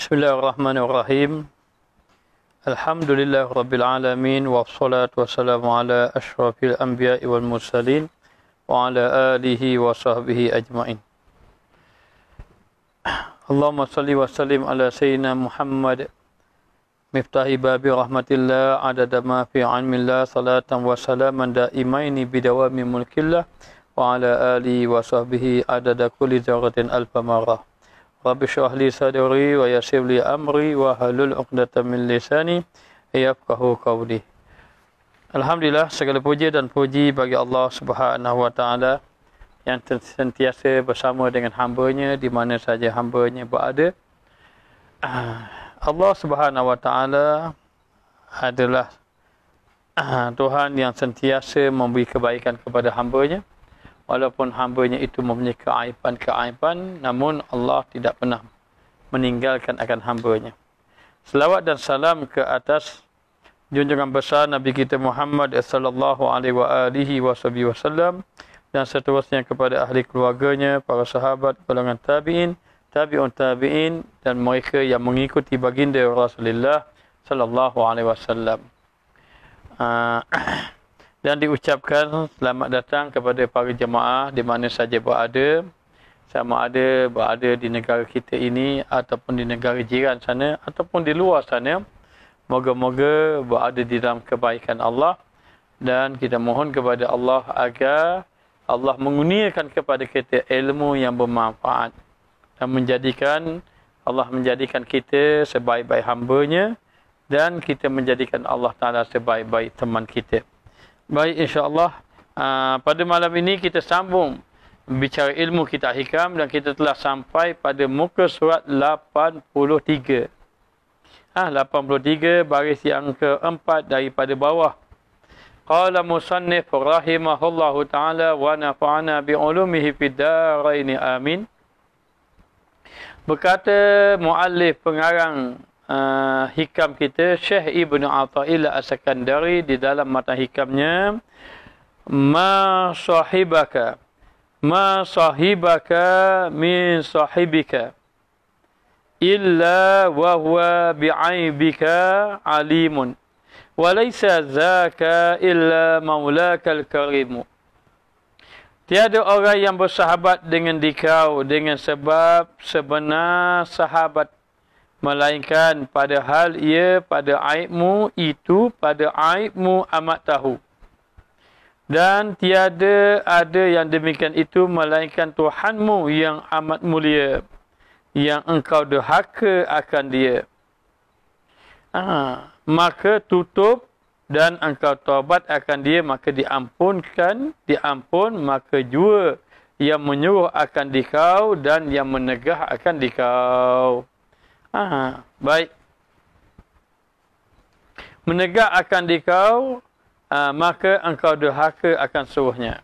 Bismillahirrahmanirrahim. Alhamdulillah Rabbil Alamin. Wassalatu wassalamu ala ashrafil anbiya'i wal mursalin. Wa ala alihi wa sahbihi ajma'in. Allahumma salli wa sallim ala Sayyidina Muhammad. Miftahi babi rahmatillah. Adada ma fi ilmillah. Salatan wa salaman da'imaini bidawami mulkillah. Wa ala alihi wa sahbihi adada kulli zaratin alfa marah. Rabbi syrah li sadri wa yassir li amri wa halul 'uqdatam min lisani yafqahu qawli. Alhamdulillah, segala puji dan puji bagi Allah Subhanahu wa taala yang sentiasa bersama dengan hamba-Nya di mana saja hamba-Nya berada. Allah Subhanahu wa taala adalah Tuhan yang sentiasa memberi kebaikan kepada hamba-Nya. Walaupun hamba-Nya itu mempunyai keaiban-keaiban, namun Allah tidak pernah meninggalkan akan hamba-Nya. Selawat dan salam ke atas junjungan besar Nabi kita Muhammad sallallahu alaihi wasallam dan seterusnya kepada ahli keluarganya, para sahabat, golongan tabi'in, tabi'un tabi'in dan mereka yang mengikuti baginda Rasulullah sallallahu alaihi wasallam. Dan diucapkan selamat datang kepada para jemaah di mana saja berada, sama ada berada di negara kita ini ataupun di negara jiran sana ataupun di luar sana. Moga-moga berada di dalam kebaikan Allah, dan kita mohon kepada Allah agar Allah mengurniakan kepada kita ilmu yang bermanfaat dan Allah menjadikan kita sebaik-baik hamba-Nya, dan kita menjadikan Allah Ta'ala sebaik-baik teman kita. Baik, insya-Allah pada malam ini kita sambung bicara ilmu kitab hikam, dan kita telah sampai pada muka surat 83. 83 baris yang keempat daripada bawah. Qala musannif rahimahullahu taala wa nafa'ana bi ulumihi fid darain amin. Berkata muallif pengarang hikam kita, Syekh Ibn Atha'illah As-Sakandari, di dalam matan hikamnya, ma sahibaka min sahibika illa wa huwa bi'aibika alimun wa laysa zaka illa maulakal karimu. Tiada orang yang bersahabat dengan dikau dengan sebab sebenar sahabat, melainkan padahal ia pada aibmu itu, pada aibmu amat tahu. Dan tiada ada yang demikian itu melainkan Tuhanmu yang amat mulia, yang engkau derhaka akan dia. Maka tutup dan engkau taubat akan dia, maka diampun, maka jua yang menyuruh akan dikau dan yang menegah akan dikau. Baik. Menegak akan dikau, maka engkau derhaka akan suruhnya.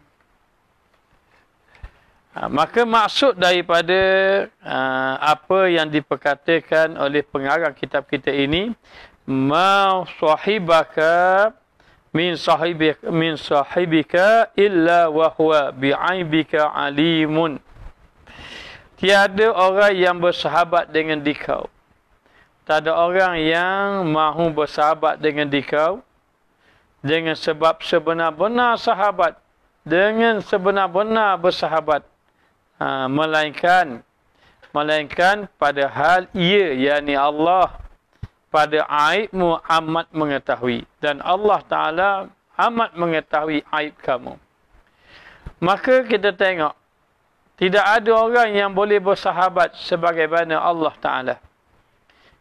Maka maksud daripada apa yang diperkatakan oleh pengarang kitab kita ini, ma sahibaka min sahibika illa wa huwa bi'aibika alimun. Tiada orang yang bersahabat dengan dikau. Tak ada orang yang mahu bersahabat dengan dikau dengan sebab sebenar-benar sahabat, dengan sebenar-benar bersahabat, melainkan padahal ia, yakni Allah, pada aibmu amat mengetahui, dan Allah Ta'ala amat mengetahui aib kamu. Maka kita tengok, tidak ada orang yang boleh bersahabat sebagaimana Allah Ta'ala.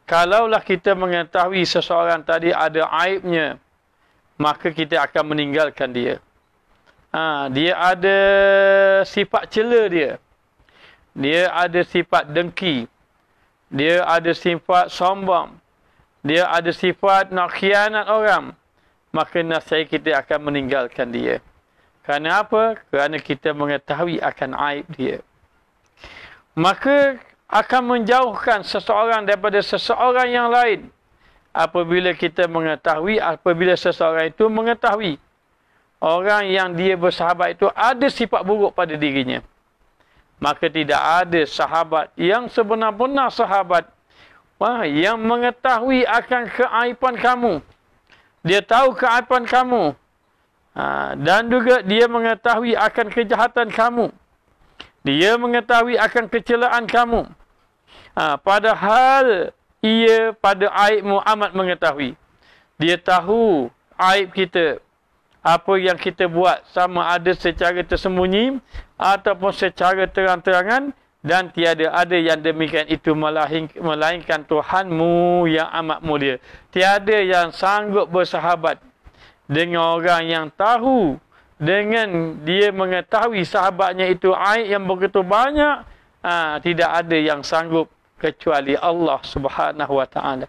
Kalaulah kita mengetahui seseorang tadi ada aibnya, maka kita akan meninggalkan dia. Dia ada sifat cela dia. Dia ada sifat dengki. Dia ada sifat sombong. Dia ada sifat nak khianat orang. Maka nasib kita akan meninggalkan dia. Kerana apa? Kerana kita mengetahui akan aib dia. Maka akan menjauhkan seseorang daripada seseorang yang lain. Apabila kita mengetahui, apabila seseorang itu mengetahui orang yang dia bersahabat itu ada sifat buruk pada dirinya, maka tidak ada sahabat yang sebenar-benar sahabat Yang mengetahui akan keaiban kamu. Dia tahu keaiban kamu. Dan juga dia mengetahui akan kejahatan kamu. Dia mengetahui akan kecelaan kamu. Padahal ia pada aibmu amat mengetahui. Dia tahu aib kita. Apa yang kita buat, sama ada secara tersembunyi ataupun secara terang-terangan. Dan tiada ada yang demikian itu melainkan Tuhanmu yang amat mulia. Tiada yang sanggup bersahabat dengan orang yang tahu, dengan dia mengetahui sahabatnya itu aib yang begitu banyak. Tidak ada yang sanggup kecuali Allah Subhanahu wa ta'ala.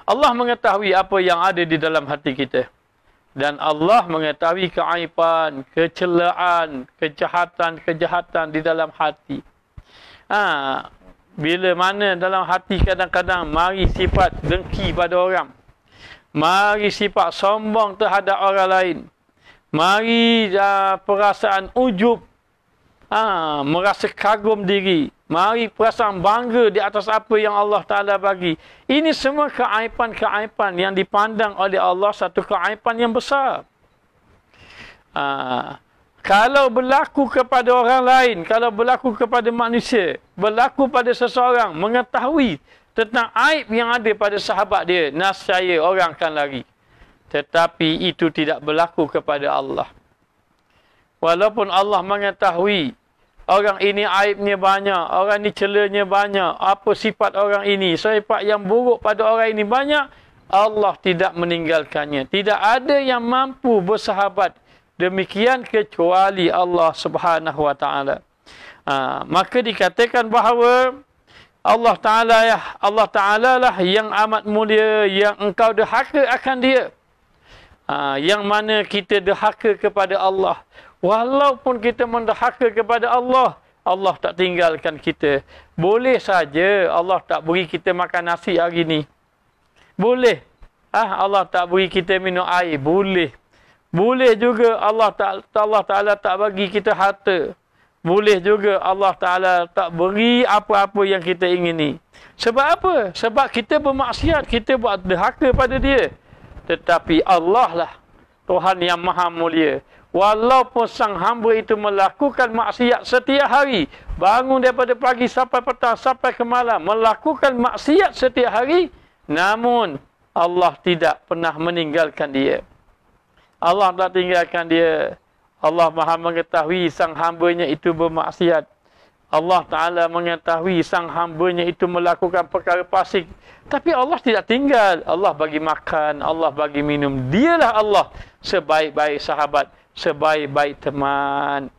Allah mengetahui apa yang ada di dalam hati kita. Dan Allah mengetahui keaiban, kecelaan, kejahatan di dalam hati. Bila mana dalam hati kadang-kadang mari sifat dengki pada orang. Mari sifat sombong terhadap orang lain. Mari perasaan ujub. Merasa kagum diri. Mari perasaan bangga di atas apa yang Allah Ta'ala bagi. Ini semua keaiban-keaiban yang dipandang oleh Allah satu keaiban yang besar. Kalau berlaku kepada orang lain, kalau berlaku kepada manusia, berlaku pada seseorang, mengetahui tentang aib yang ada pada sahabat dia, nascaya orang akan lari. Tetapi itu tidak berlaku kepada Allah. Walaupun Allah mengetahui orang ini aibnya banyak, orang ini celanya banyak, apa sifat orang ini, sifat yang buruk pada orang ini banyak, Allah tidak meninggalkannya. Tidak ada yang mampu bersahabat demikian kecuali Allah Subhanahu wa ta'ala. Maka dikatakan bahawa Allah Ta'ala lah yang amat mulia, yang engkau derhaka akan dia. Yang mana kita derhaka kepada Allah. Walaupun kita mendahaka kepada Allah, Allah tak tinggalkan kita. Boleh saja Allah tak beri kita makan nasi hari ni. Boleh. Allah tak beri kita minum air. Boleh. Boleh juga Allah Ta'ala tak bagi kita harta. Boleh juga Allah Ta'ala tak beri apa-apa yang kita ingini. Sebab apa? Sebab kita bermaksiat. Kita buat derhaka pada dia. Tetapi Allah lah Tuhan yang maha mulia. Walaupun sang hamba itu melakukan maksiat setiap hari, bangun daripada pagi sampai petang sampai ke malam, melakukan maksiat setiap hari, namun Allah tidak pernah meninggalkan dia. Allah tak tinggalkan dia. Allah maha mengetahui sang hambanya itu bermaksiat. Allah Ta'ala mengetahui sang hambanya itu melakukan perkara fasik. Tapi Allah tidak tinggal. Allah bagi makan, Allah bagi minum. Dialah Allah sebaik-baik sahabat, sebaik-baik teman.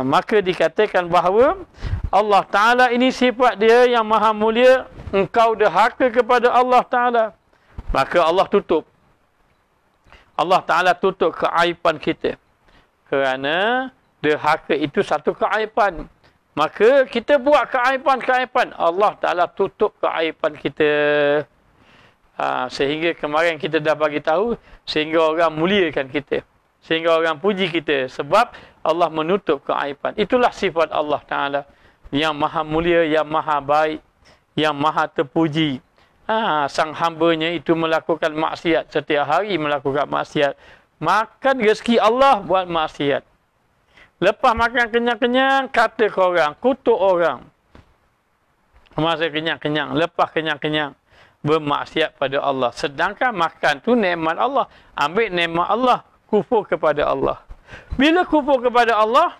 Maka dikatakan bahawa Allah Ta'ala ini sifat dia yang maha mulia. Engkau derhaka kepada Allah Ta'ala, maka Allah tutup. Allah Ta'ala tutup keaiban kita. Kerana derhaka itu satu keaiban. Maka kita buat keaiban-keaiban, Allah Ta'ala tutup keaiban kita. Sehingga kemarin kita dah bagi tahu, sehingga orang muliakan kita. Sehingga orang puji kita. Sebab Allah menutup keaiban. Itulah sifat Allah Ta'ala. Yang maha mulia, yang maha baik, yang maha terpuji. Sang hambanya itu melakukan maksiat. Setiap hari melakukan maksiat. Makan rezeki Allah buat maksiat. Lepas makan kenyang-kenyang, kata ke orang, kutuk orang. Masa kenyang-kenyang, lepas kenyang-kenyang, bermaksiat pada Allah. Sedangkan makan tu nikmat Allah. Ambil nikmat Allah, kufur kepada Allah. Bila kufur kepada Allah,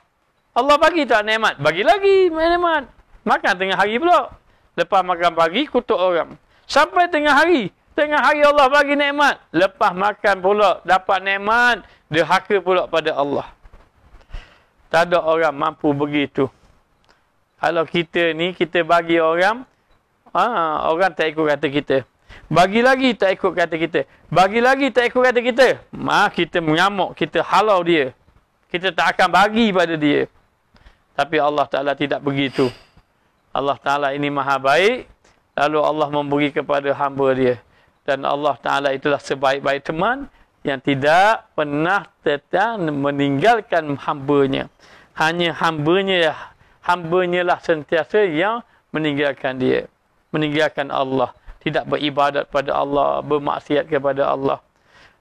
Allah bagi tak nikmat? Bagi lagi nikmat. Makan tengah hari pula. Lepas makan pagi, kutuk orang. Sampai tengah hari Allah bagi nikmat. Lepas makan pula, dapat nikmat, derhaka pula pada Allah. Tak ada orang mampu begitu. Kalau kita ni, kita bagi orang, orang tak ikut kata kita. Bagi lagi tak ikut kata kita. Bagi lagi tak ikut kata kita. Kita mengamuk, kita halau dia. Kita tak akan bagi pada dia. Tapi Allah Ta'ala tidak begitu. Allah Ta'ala ini maha baik. Lalu Allah memberi kepada hamba dia. Dan Allah Ta'ala itulah sebaik-baik teman yang tidak pernah meninggalkan hambanya. Hanya hambanya lah sentiasa yang meninggalkan dia. meninggalkan Allah, tidak beribadat pada Allah, bermaksiat kepada Allah.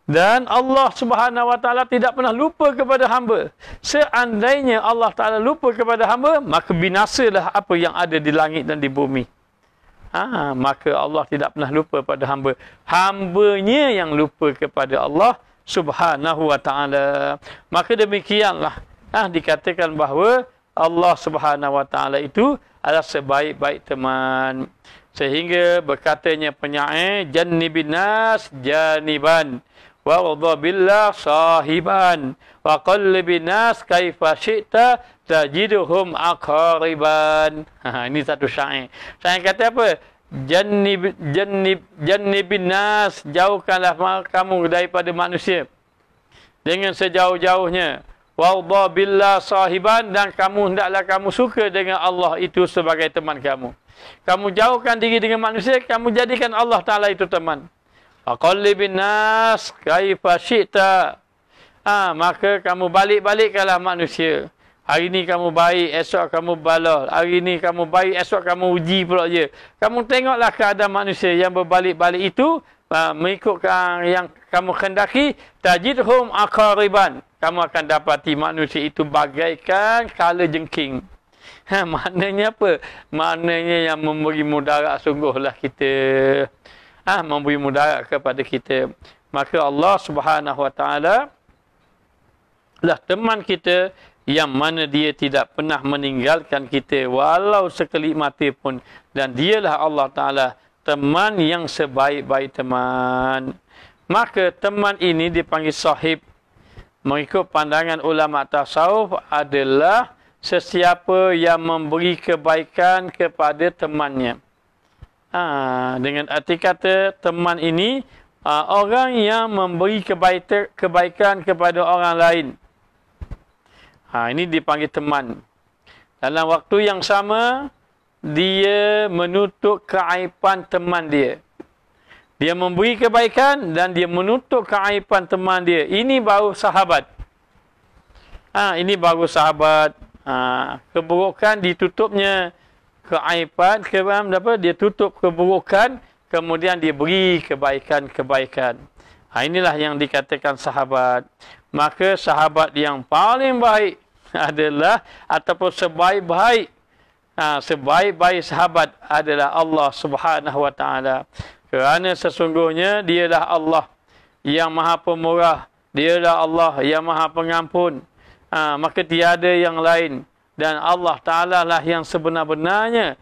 Dan Allah Subhanahu wa taala tidak pernah lupa kepada hamba. Seandainya Allah Taala lupa kepada hamba, maka binasalah apa yang ada di langit dan di bumi. Maka Allah tidak pernah lupa pada hamba. Hambanya yang lupa kepada Allah Subhanahu wa taala. Maka demikianlah dikatakan bahawa Allah Subhanahu wa taala itu adalah sebaik-baik teman. Sehingga berkatanya penyair, jannibin nas janiban wa ghadabillah sahiban wa qallibin nas kaifa syi'ta tajiduhum aqariban. Ini satu syair. Syair kata apa? Jannibin nas, jauhkanlah kamu daripada manusia dengan sejauh-jauhnya. Wa ghadabillah sahiban, dan kamu hendaklah kamu suka dengan Allah itu sebagai teman kamu. Kamu jauhkan diri dengan manusia, kamu jadikan Allah Ta'ala itu teman. Faqallibin nas kaifa syi'ta. Maka kamu balik-balikkanlah manusia. Hari ni kamu baik, esok kamu balas. Hari ni kamu baik, esok kamu uji pula je. Kamu tengoklah keadaan manusia yang berbalik-balik itu, mengikut yang kamu kendaki, tajidhum aqariban. Kamu akan dapati manusia itu bagaikan kala jengking. Maknanya apa? Maknanya yang memberi mudarat sungguhlah kita. Memberi mudarat kepada kita. Maka Allah Subhanahu wa taala lah teman kita, yang mana dia tidak pernah meninggalkan kita walau sekelip mata pun, dan dialah Allah Taala teman yang sebaik-baik teman. Maka teman ini dipanggil sahib. Mengikut pandangan ulama tasawuf adalah sesiapa yang memberi kebaikan kepada temannya. Dengan arti kata teman ini orang yang memberi kebaikan kepada orang lain. Ini dipanggil teman. Dalam waktu yang sama, dia menutup keaiban teman dia. Dia memberi kebaikan dan dia menutup keaiban teman dia. Ini baru sahabat. Ini baru sahabat. Keburukan ditutupnya keaiban, dia tutup keburukan, kemudian dia beri kebaikan-kebaikan. Inilah yang dikatakan sahabat. Maka sahabat yang paling baik adalah, ataupun sebaik-baik sahabat adalah Allah Subhanahu wa taala. Kerana sesungguhnya dialah Allah yang Maha Pemurah, dialah Allah yang Maha Pengampun. Maka tiada yang lain, dan Allah Taala lah yang sebenar-benarnya,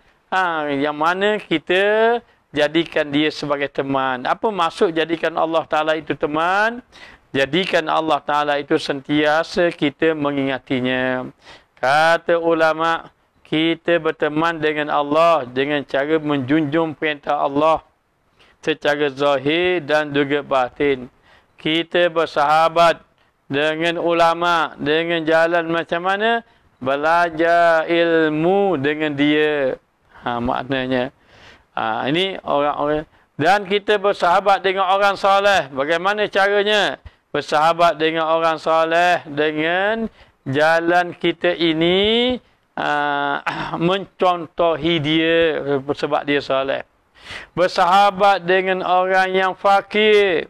yang mana kita jadikan dia sebagai teman. Apa maksud jadikan Allah Taala itu teman? Jadikan Allah Ta'ala itu sentiasa kita mengingatinya. Kata ulama, kita berteman dengan Allah dengan cara menjunjung perintah Allah secara zahir dan juga batin. Kita bersahabat dengan ulama dengan jalan macam mana? Belajar ilmu dengan dia. Maknanya. Ini orang-orang. Dan kita bersahabat dengan orang soleh. Bagaimana caranya? Bersahabat dengan orang soleh dengan jalan kita ini mencontohi dia sebab dia soleh. Bersahabat dengan orang yang fakir.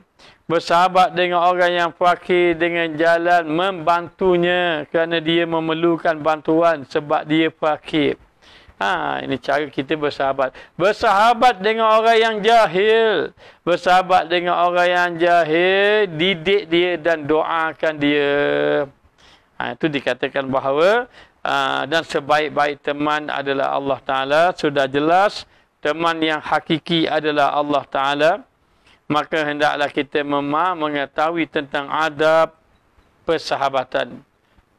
Bersahabat dengan orang yang fakir dengan jalan membantunya kerana dia memerlukan bantuan sebab dia fakir. Ini cara kita bersahabat. Bersahabat dengan orang yang jahil. Bersahabat dengan orang yang jahil, didik dia dan doakan dia. Itu dikatakan bahawa dan sebaik-baik teman adalah Allah Ta'ala. Sudah jelas, teman yang hakiki adalah Allah Ta'ala. Maka hendaklah kita mengetahui tentang adab persahabatan.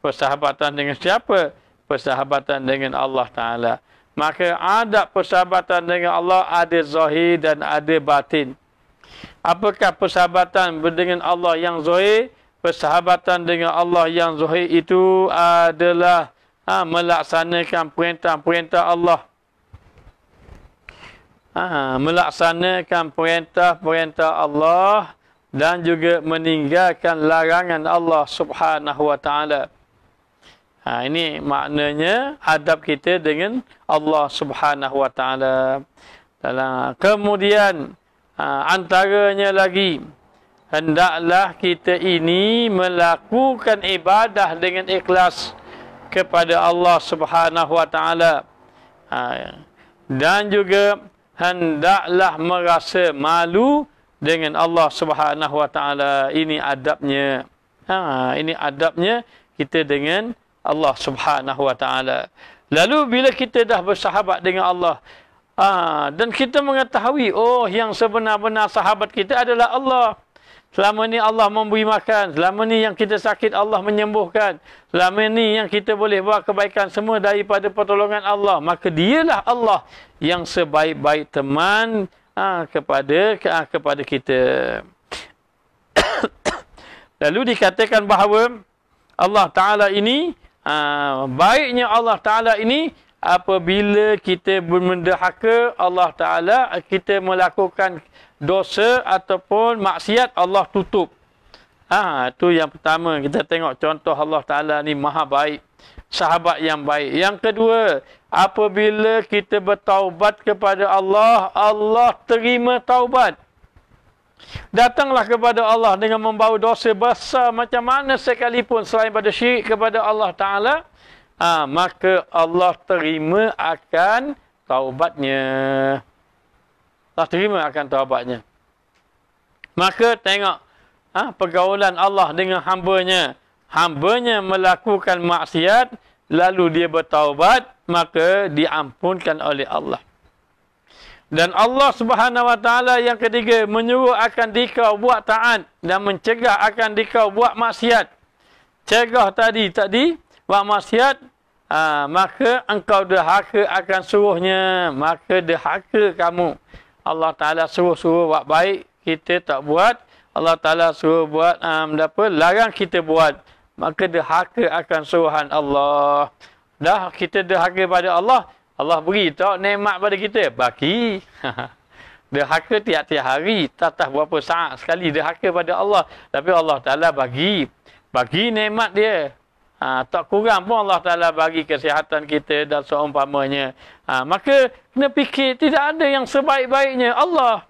Persahabatan dengan siapa? Persahabatan dengan Allah Ta'ala. Maka adab persahabatan dengan Allah ada zahir dan ada batin. Apakah persahabatan dengan Allah yang zahir? Persahabatan dengan Allah yang zahir itu adalah melaksanakan perintah-perintah Allah. Melaksanakan perintah-perintah Allah dan juga meninggalkan larangan Allah Subhanahu wa taala. Ini maknanya adab kita dengan Allah Subhanahu wa taala. Kemudian antaranya lagi, hendaklah kita ini melakukan ibadah dengan ikhlas kepada Allah Subhanahu wa taala. Dan juga hendaklah merasa malu dengan Allah Subhanahu wa taala. Ini adabnya. Ini adabnya kita dengan Allah Subhanahu wa taala. Lalu bila kita dah bersahabat dengan Allah, dan kita mengetahui, oh, yang sebenar-benar sahabat kita adalah Allah. Selama ni Allah memberi makan. Selama ni yang kita sakit Allah menyembuhkan. Selama ni yang kita boleh buat kebaikan semua daripada pertolongan Allah. Maka dialah Allah yang sebaik-baik teman kepada kita. Lalu dikatakan bahawa Allah Ta'ala ini, baiknya Allah Ta'ala ini, apabila kita mendahaka Allah Ta'ala, kita melakukan dosa ataupun maksiat, Allah tutup. Itu yang pertama. Kita tengok contoh Allah Ta'ala ni maha baik. Sahabat yang baik. Yang kedua, apabila kita bertaubat kepada Allah, Allah terima taubat. Datanglah kepada Allah dengan membawa dosa besar macam mana sekalipun selain pada syirik kepada Allah Ta'ala, maka Allah terima akan taubatnya. Allah terima akan taubatnya. Maka tengok pergaulan Allah dengan hambanya. Hambanya melakukan maksiat, lalu dia bertaubat, maka diampunkan oleh Allah. Dan Allah Subhanahu wa taala yang ketiga, menyuruh akan dikau buat taat dan mencegah akan dikau buat maksiat. Cegah tadi buat maksiat, maka engkau derhaka akan suruhnya, maka derhaka kamu. Allah Ta'ala suruh buat baik, kita tak buat. Allah Ta'ala suruh buat larang kita buat, maka derhaka akan suruhan Allah. Dah kita derhaka pada Allah, Allah beri tak nikmat pada kita, bagi. Derhaka tiap-tiap hari, tak berapa saat sekali derhaka pada Allah. Tapi Allah Ta'ala bagi nikmat dia. Tak kurang pun Allah Ta'ala bagi kesihatan kita dan seumpamanya. Maka kena fikir, tidak ada yang sebaik-baiknya Allah.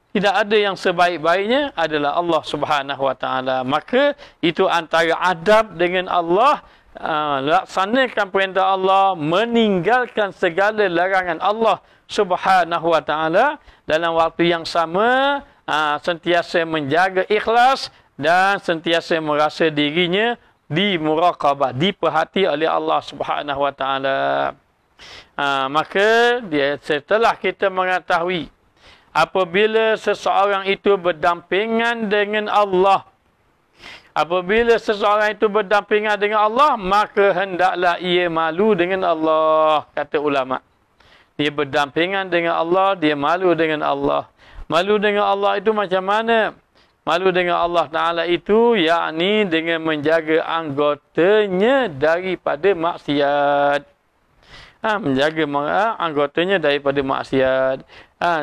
Tidak ada yang sebaik-baiknya adalah Allah Subhanahu wa taala. Maka itu antara adab dengan Allah, laksanakan perintah Allah, meninggalkan segala larangan Allah Subhanahu wa taala. Dalam waktu yang sama, sentiasa menjaga ikhlas dan sentiasa merasa dirinya dimuraqabah, diperhati oleh Allah Subhanahu wa taala. Maka setelah kita mengetahui apabila seseorang itu berdampingan dengan Allah, apabila seseorang itu berdampingan dengan Allah, maka hendaklah ia malu dengan Allah, kata ulama. Dia berdampingan dengan Allah, dia malu dengan Allah. Malu dengan Allah itu macam mana? Malu dengan Allah Ta'ala itu, yakni dengan menjaga anggotanya daripada maksiat. Menjaga anggotanya daripada maksiat.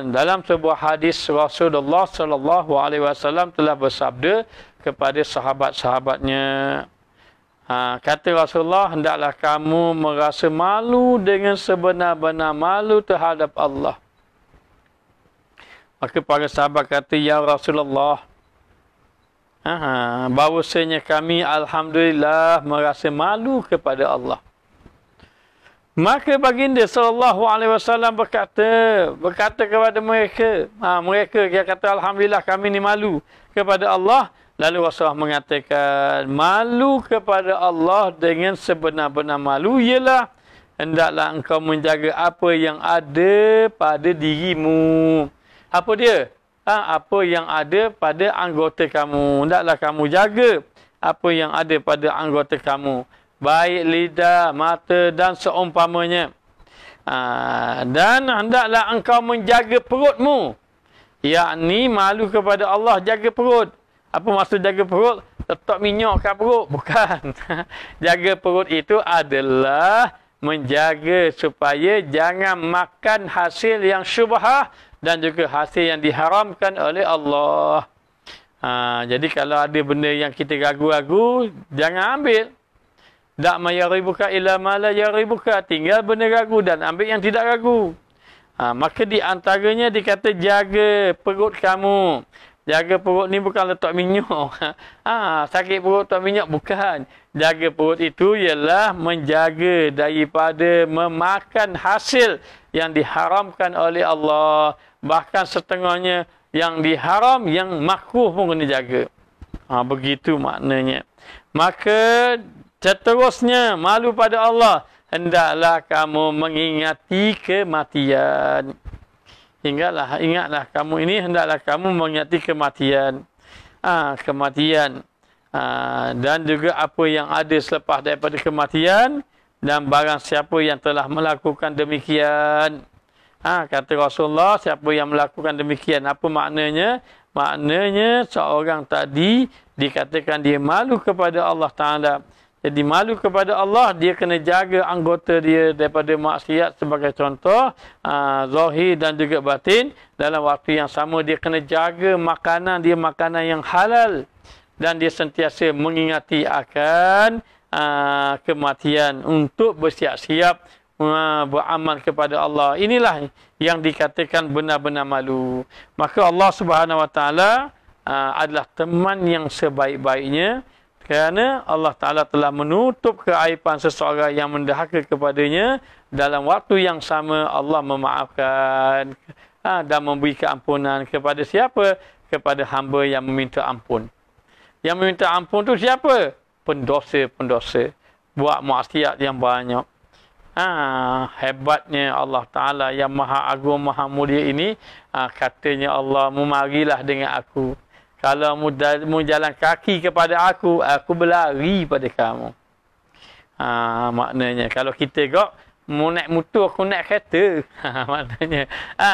Dalam sebuah hadis, Rasulullah SAW telah bersabda kepada sahabat-sahabatnya. Kata Rasulullah, hendaklah kamu merasa malu dengan sebenar-benar malu terhadap Allah. Maka para sahabat kata, ya Rasulullah, bahawasanya kami alhamdulillah merasa malu kepada Allah. Maka baginda SAW berkata kepada mereka, mereka dia kata alhamdulillah kami ni malu kepada Allah. Lalu Rasulullah mengatakan, malu kepada Allah dengan sebenar-benar malu ialah hendaklah engkau menjaga apa yang ada pada dirimu. Apa dia? Apa yang ada pada anggota kamu. Hendaklah kamu jaga apa yang ada pada anggota kamu. Baik lidah, mata dan seumpamanya. Dan hendaklah engkau menjaga perutmu. Yakni malu kepada Allah, jaga perut. Apa maksud jaga perut? Letak minyak kat perut? Bukan. Jaga perut itu adalah menjaga supaya jangan makan hasil yang syubhah dan juga hasil yang diharamkan oleh Allah. Jadi kalau ada benda yang kita ragu-ragu, jangan ambil. Tak mayaribuka illa ma la yaribuka. Tinggal benda ragu dan ambil yang tidak ragu. Maka di antaranya dikata jaga perut kamu. Jaga perut ni bukan letak minyak. Sakit perut letak minyak bukan. Jaga perut itu ialah menjaga daripada memakan hasil yang diharamkan oleh Allah. Bahkan setengahnya yang diharam, yang makruh pun kena jaga. Begitu maknanya. Maka seterusnya malu pada Allah. Hendaklah kamu mengingati kematian. Ingatlah kamu ini, hendaklah kamu mengingati kematian. Kematian. Dan juga apa yang ada selepas daripada kematian. Dan barang siapa yang telah melakukan demikian. Kata Rasulullah, siapa yang melakukan demikian. Apa maknanya? Maknanya seorang tadi dikatakan dia malu kepada Allah Ta'ala. Jadi malu kepada Allah, dia kena jaga anggota dia daripada maksiat sebagai contoh, zahir dan juga batin. Dalam waktu yang sama, dia kena jaga makanan dia, makanan yang halal. Dan dia sentiasa mengingati akan kematian untuk bersiap-siap beramal kepada Allah. Inilah yang dikatakan benar-benar malu. Maka Allah Subhanahu Wa Taala adalah teman yang sebaik-baiknya. Kerana Allah Ta'ala telah menutup keaiban seseorang yang mendahaka kepadanya. Dalam waktu yang sama Allah memaafkan dan memberi keampunan kepada siapa? Kepada hamba yang meminta ampun. Yang meminta ampun tu siapa? Pendosa-pendosa. Buat maksiat yang banyak. Hebatnya Allah Ta'ala yang maha agung, maha mulia ini. Katanya Allah, memarilah dengan aku. Kalau mu jalan kaki kepada aku berlari pada kamu. Maknanya, kalau kita mu naik motor, aku naik kereta. Maknanya,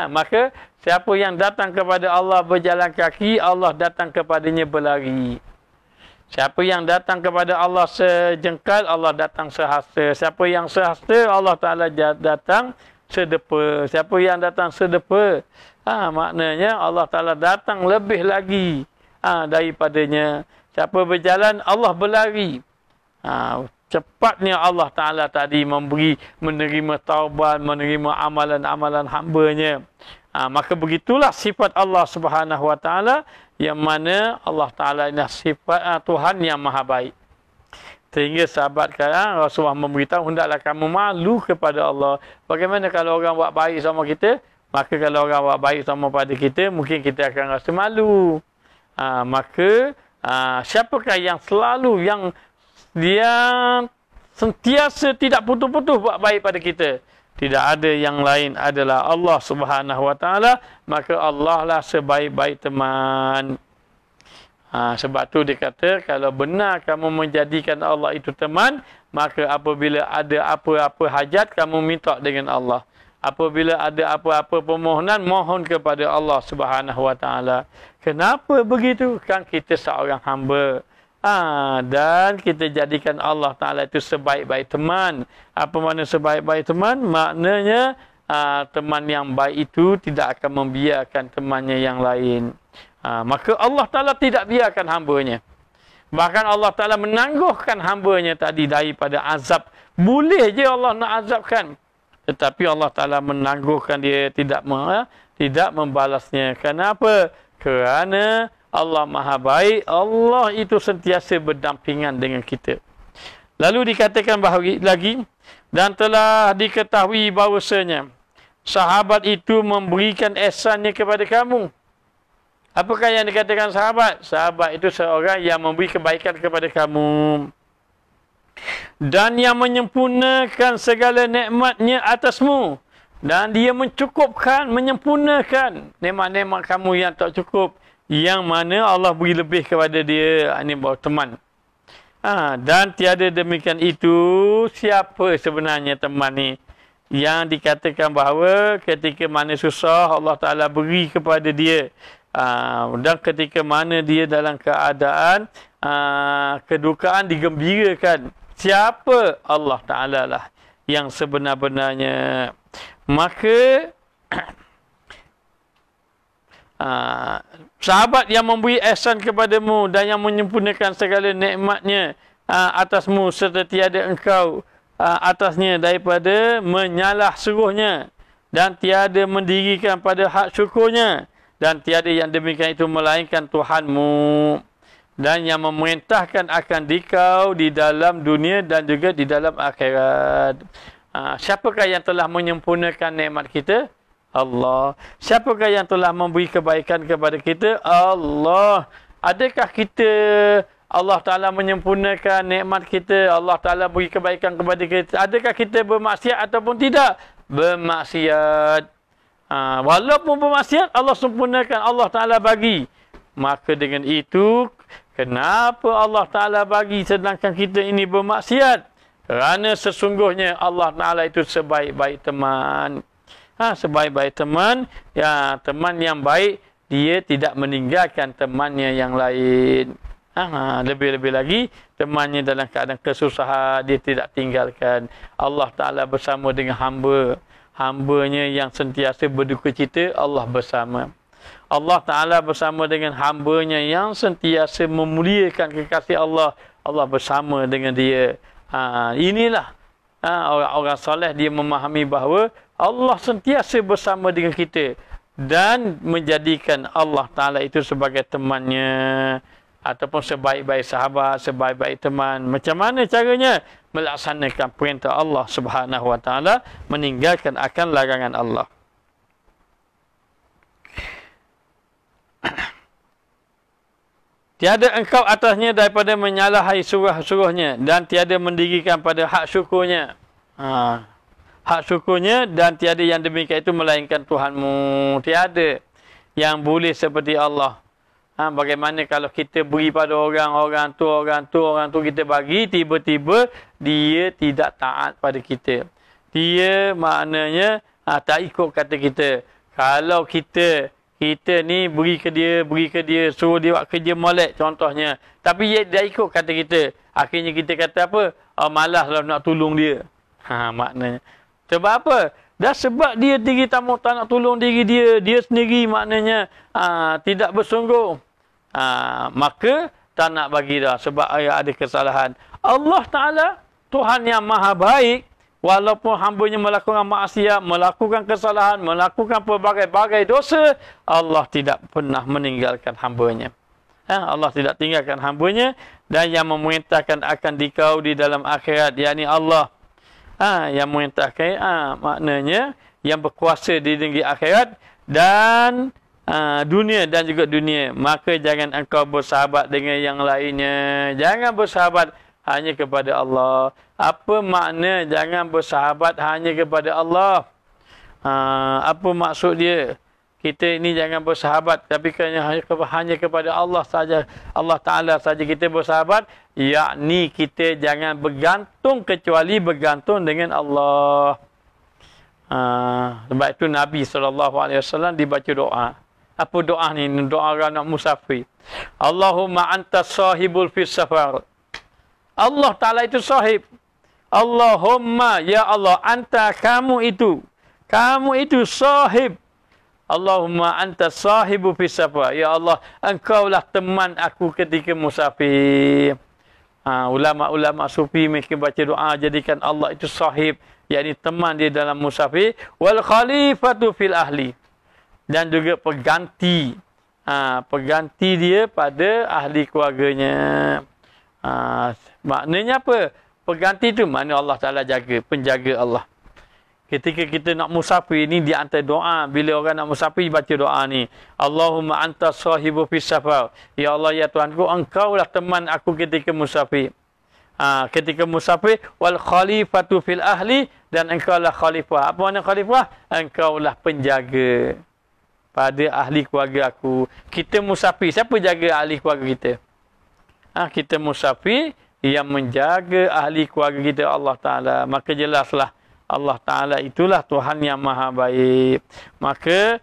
maka siapa yang datang kepada Allah berjalan kaki, Allah datang kepadanya berlari. Siapa yang datang kepada Allah sejengkal, Allah datang sehasta. Siapa yang sehasta, Allah Ta'ala datang sedepa. Siapa yang datang sedepa, maknanya Allah Ta'ala datang lebih lagi daripadanya. Siapa berjalan, Allah berlari. Cepatnya Allah Ta'ala tadi menerima taubat, menerima amalan-amalan hambanya. Maka begitulah sifat Allah Subhanahu Wa Ta'ala, yang mana Allah Ta'ala ini sifat Tuhan yang maha baik. Sehingga sahabat Rasulullah memberitahu, hendaklah kamu malu kepada Allah. Bagaimana kalau orang buat baik sama kita? Maka kalau orang buat baik sama pada kita, mungkin kita akan rasa malu. Maka siapakah yang selalu, yang dia sentiasa tidak putus-putus buat baik pada kita? Tidak ada yang lain, adalah Allah Subhanahu Wa Taala. Maka Allah lah sebaik-baik teman. Sebab tu dia kata, kalau benar kamu menjadikan Allah itu teman, maka apabila ada apa-apa hajat, kamu minta dengan Allah. Apabila ada apa-apa permohonan, mohon kepada Allah Subhanahu Wa Taala. Kenapa begitu? Kan kita seorang hamba. Dan kita jadikan Allah Ta'ala itu sebaik-baik teman. Apa makna sebaik-baik teman? Maknanya teman yang baik itu tidak akan membiarkan temannya yang lain. Maka Allah Ta'ala tidak biarkan hambanya. Bahkan Allah Ta'ala menangguhkan hambanya tadi daripada azab. Boleh je Allah nak azabkan. Tetapi Allah Ta'ala menangguhkan dia, tidak membalasnya. Kenapa? Kerana Allah Maha Baik, Allah itu sentiasa berdampingan dengan kita. Lalu dikatakan bahawa lagi, dan telah diketahui bahawasanya sahabat itu memberikan ihsannya kepada kamu. Apakah yang dikatakan sahabat? Sahabat itu seorang yang memberi kebaikan kepada kamu. Dan yang menyempurnakan segala nikmatnya atasmu. Dan dia menyempurnakan nikmat-nikmat kamu yang tak cukup. Yang mana Allah beri lebih kepada dia. Ini bahawa teman. Dan tiada demikian itu, siapa sebenarnya teman ni? Yang dikatakan bahawa ketika mana susah, Allah Ta'ala beri kepada dia. Dan ketika mana dia dalam keadaan kedukaan, digembirakan. Siapa? Allah Ta'ala lah yang sebenar-benarnya. Maka sahabat yang memberi ihsan kepadamu dan yang menyempurnakan segala nikmatnya atasmu, serta tiada engkau atasnya daripada menyalah suruhnya. dan tiada mendirikan pada hak syukurnya, dan tiada yang demikian itu melainkan Tuhanmu, dan yang memerintahkan akan dikau di dalam dunia dan juga di dalam akhirat. Siapakah yang telah menyempurnakan nikmat kita? Allah. Siapakah yang telah memberi kebaikan kepada kita? Allah. Adakah kita, Allah Ta'ala menyempurnakan nikmat kita, Allah Ta'ala beri kebaikan kepada kita, adakah kita bermaksiat ataupun tidak? Bermaksiat. Walaupun bermaksiat, Allah sempurnakan, Allah Ta'ala bagi. Maka dengan itu, kenapa Allah Ta'ala bagi sedangkan kita ini bermaksiat? Kerana sesungguhnya Allah Ta'ala itu sebaik-baik teman. Sebaik-baik teman, ya, teman yang baik, dia tidak meninggalkan temannya yang lain. Lebih-lebih lagi, temannya dalam keadaan kesusahan, dia tidak tinggalkan. Allah Ta'ala bersama dengan hamba-hambanya yang sentiasa berduka cita, Allah bersama. Allah Ta'ala bersama dengan hambanya yang sentiasa memuliakan kekasih Allah, Allah bersama dengan dia. Inilah orang-orang soleh, dia memahami bahawa Allah sentiasa bersama dengan kita dan menjadikan Allah Ta'ala itu sebagai temannya ataupun sebaik-baik sahabat, sebaik-baik teman. Macam mana caranya? Melaksanakan perintah Allah Subhanahu Wa Ta'ala, meninggalkan akan larangan Allah. Tiada engkau atasnya daripada menyalahi suruh-suruhnya dan tiada mendirikan pada hak syukurnya. Hak syukurnya dan tiada yang demikian itu melainkan Tuhanmu. Tiada yang boleh seperti Allah. Bagaimana kalau kita beri pada orang tu kita bagi, tiba-tiba dia tidak taat pada kita. Dia maknanya tak ikut kata kita. Kalau kita ni beri ke dia, suruh dia buat kerja molek contohnya. Tapi dia ikut kata kita. Akhirnya kita kata apa? Malaslah nak tolong dia. Maknanya. Sebab apa? Dah sebab dia diri tamu tak nak tolong diri dia. Dia sendiri maknanya tidak bersungguh. Maka tak nak bagi dah. Sebab ada kesalahan. Allah Ta'ala, Tuhan yang maha baik. Walaupun hambanya melakukan maksiat, melakukan kesalahan, melakukan pelbagai-bagai dosa, Allah tidak pernah meninggalkan hambanya. Allah tidak tinggalkan hambanya. Dan yang memerintahkan akan dikau di dalam akhirat, yakni Allah. Yang memerintahkan, maknanya yang berkuasa di negeri akhirat dan dunia dan juga dunia. Maka jangan engkau bersahabat dengan yang lainnya. Jangan bersahabat hanya kepada Allah. Apa makna jangan bersahabat hanya kepada Allah? Apa maksud dia? Kita ini jangan bersahabat tapi hanya kepada Allah saja. Allah Ta'ala saja kita bersahabat. Yakni kita jangan bergantung kecuali bergantung dengan Allah. Sebab itu Nabi SAW dibaca doa. Apa doa ni? Doa orang nak musafir. Allahumma anta sahibul fis safar. Allah Ta'ala itu sahib. Allahumma, ya Allah, anta, kamu itu sahib. Allahumma anta sahibu fis safar. Ya Allah, engkaulah teman aku ketika musafir. Ulama-ulama sufi mereka baca doa jadikan Allah itu sahib, yakni teman dia dalam musafir. Wal khalifatu fil ahli. Dan juga pengganti. Pengganti dia pada ahli keluarganya. Maknanya apa? Pengganti itu makna Allah Ta'ala jaga, penjaga Allah. Ketika kita nak musafir ni, di antara doa, bila orang nak musafir baca doa ni, Allahumma anta sahibu fis safar. Ya Allah, ya Tuhanku, engkaulah teman aku ketika musafir. Ketika musafir, wal khalifatu fil ahli, dan engkaulah khalifah. Apa makna khalifah? Engkaulah penjaga pada ahli keluarga aku. Kita musafir, siapa jaga ahli keluarga kita? Kita musafir, yang menjaga ahli keluarga kita Allah Ta'ala. Maka jelaslah Allah Ta'ala itulah Tuhan yang maha baik. Maka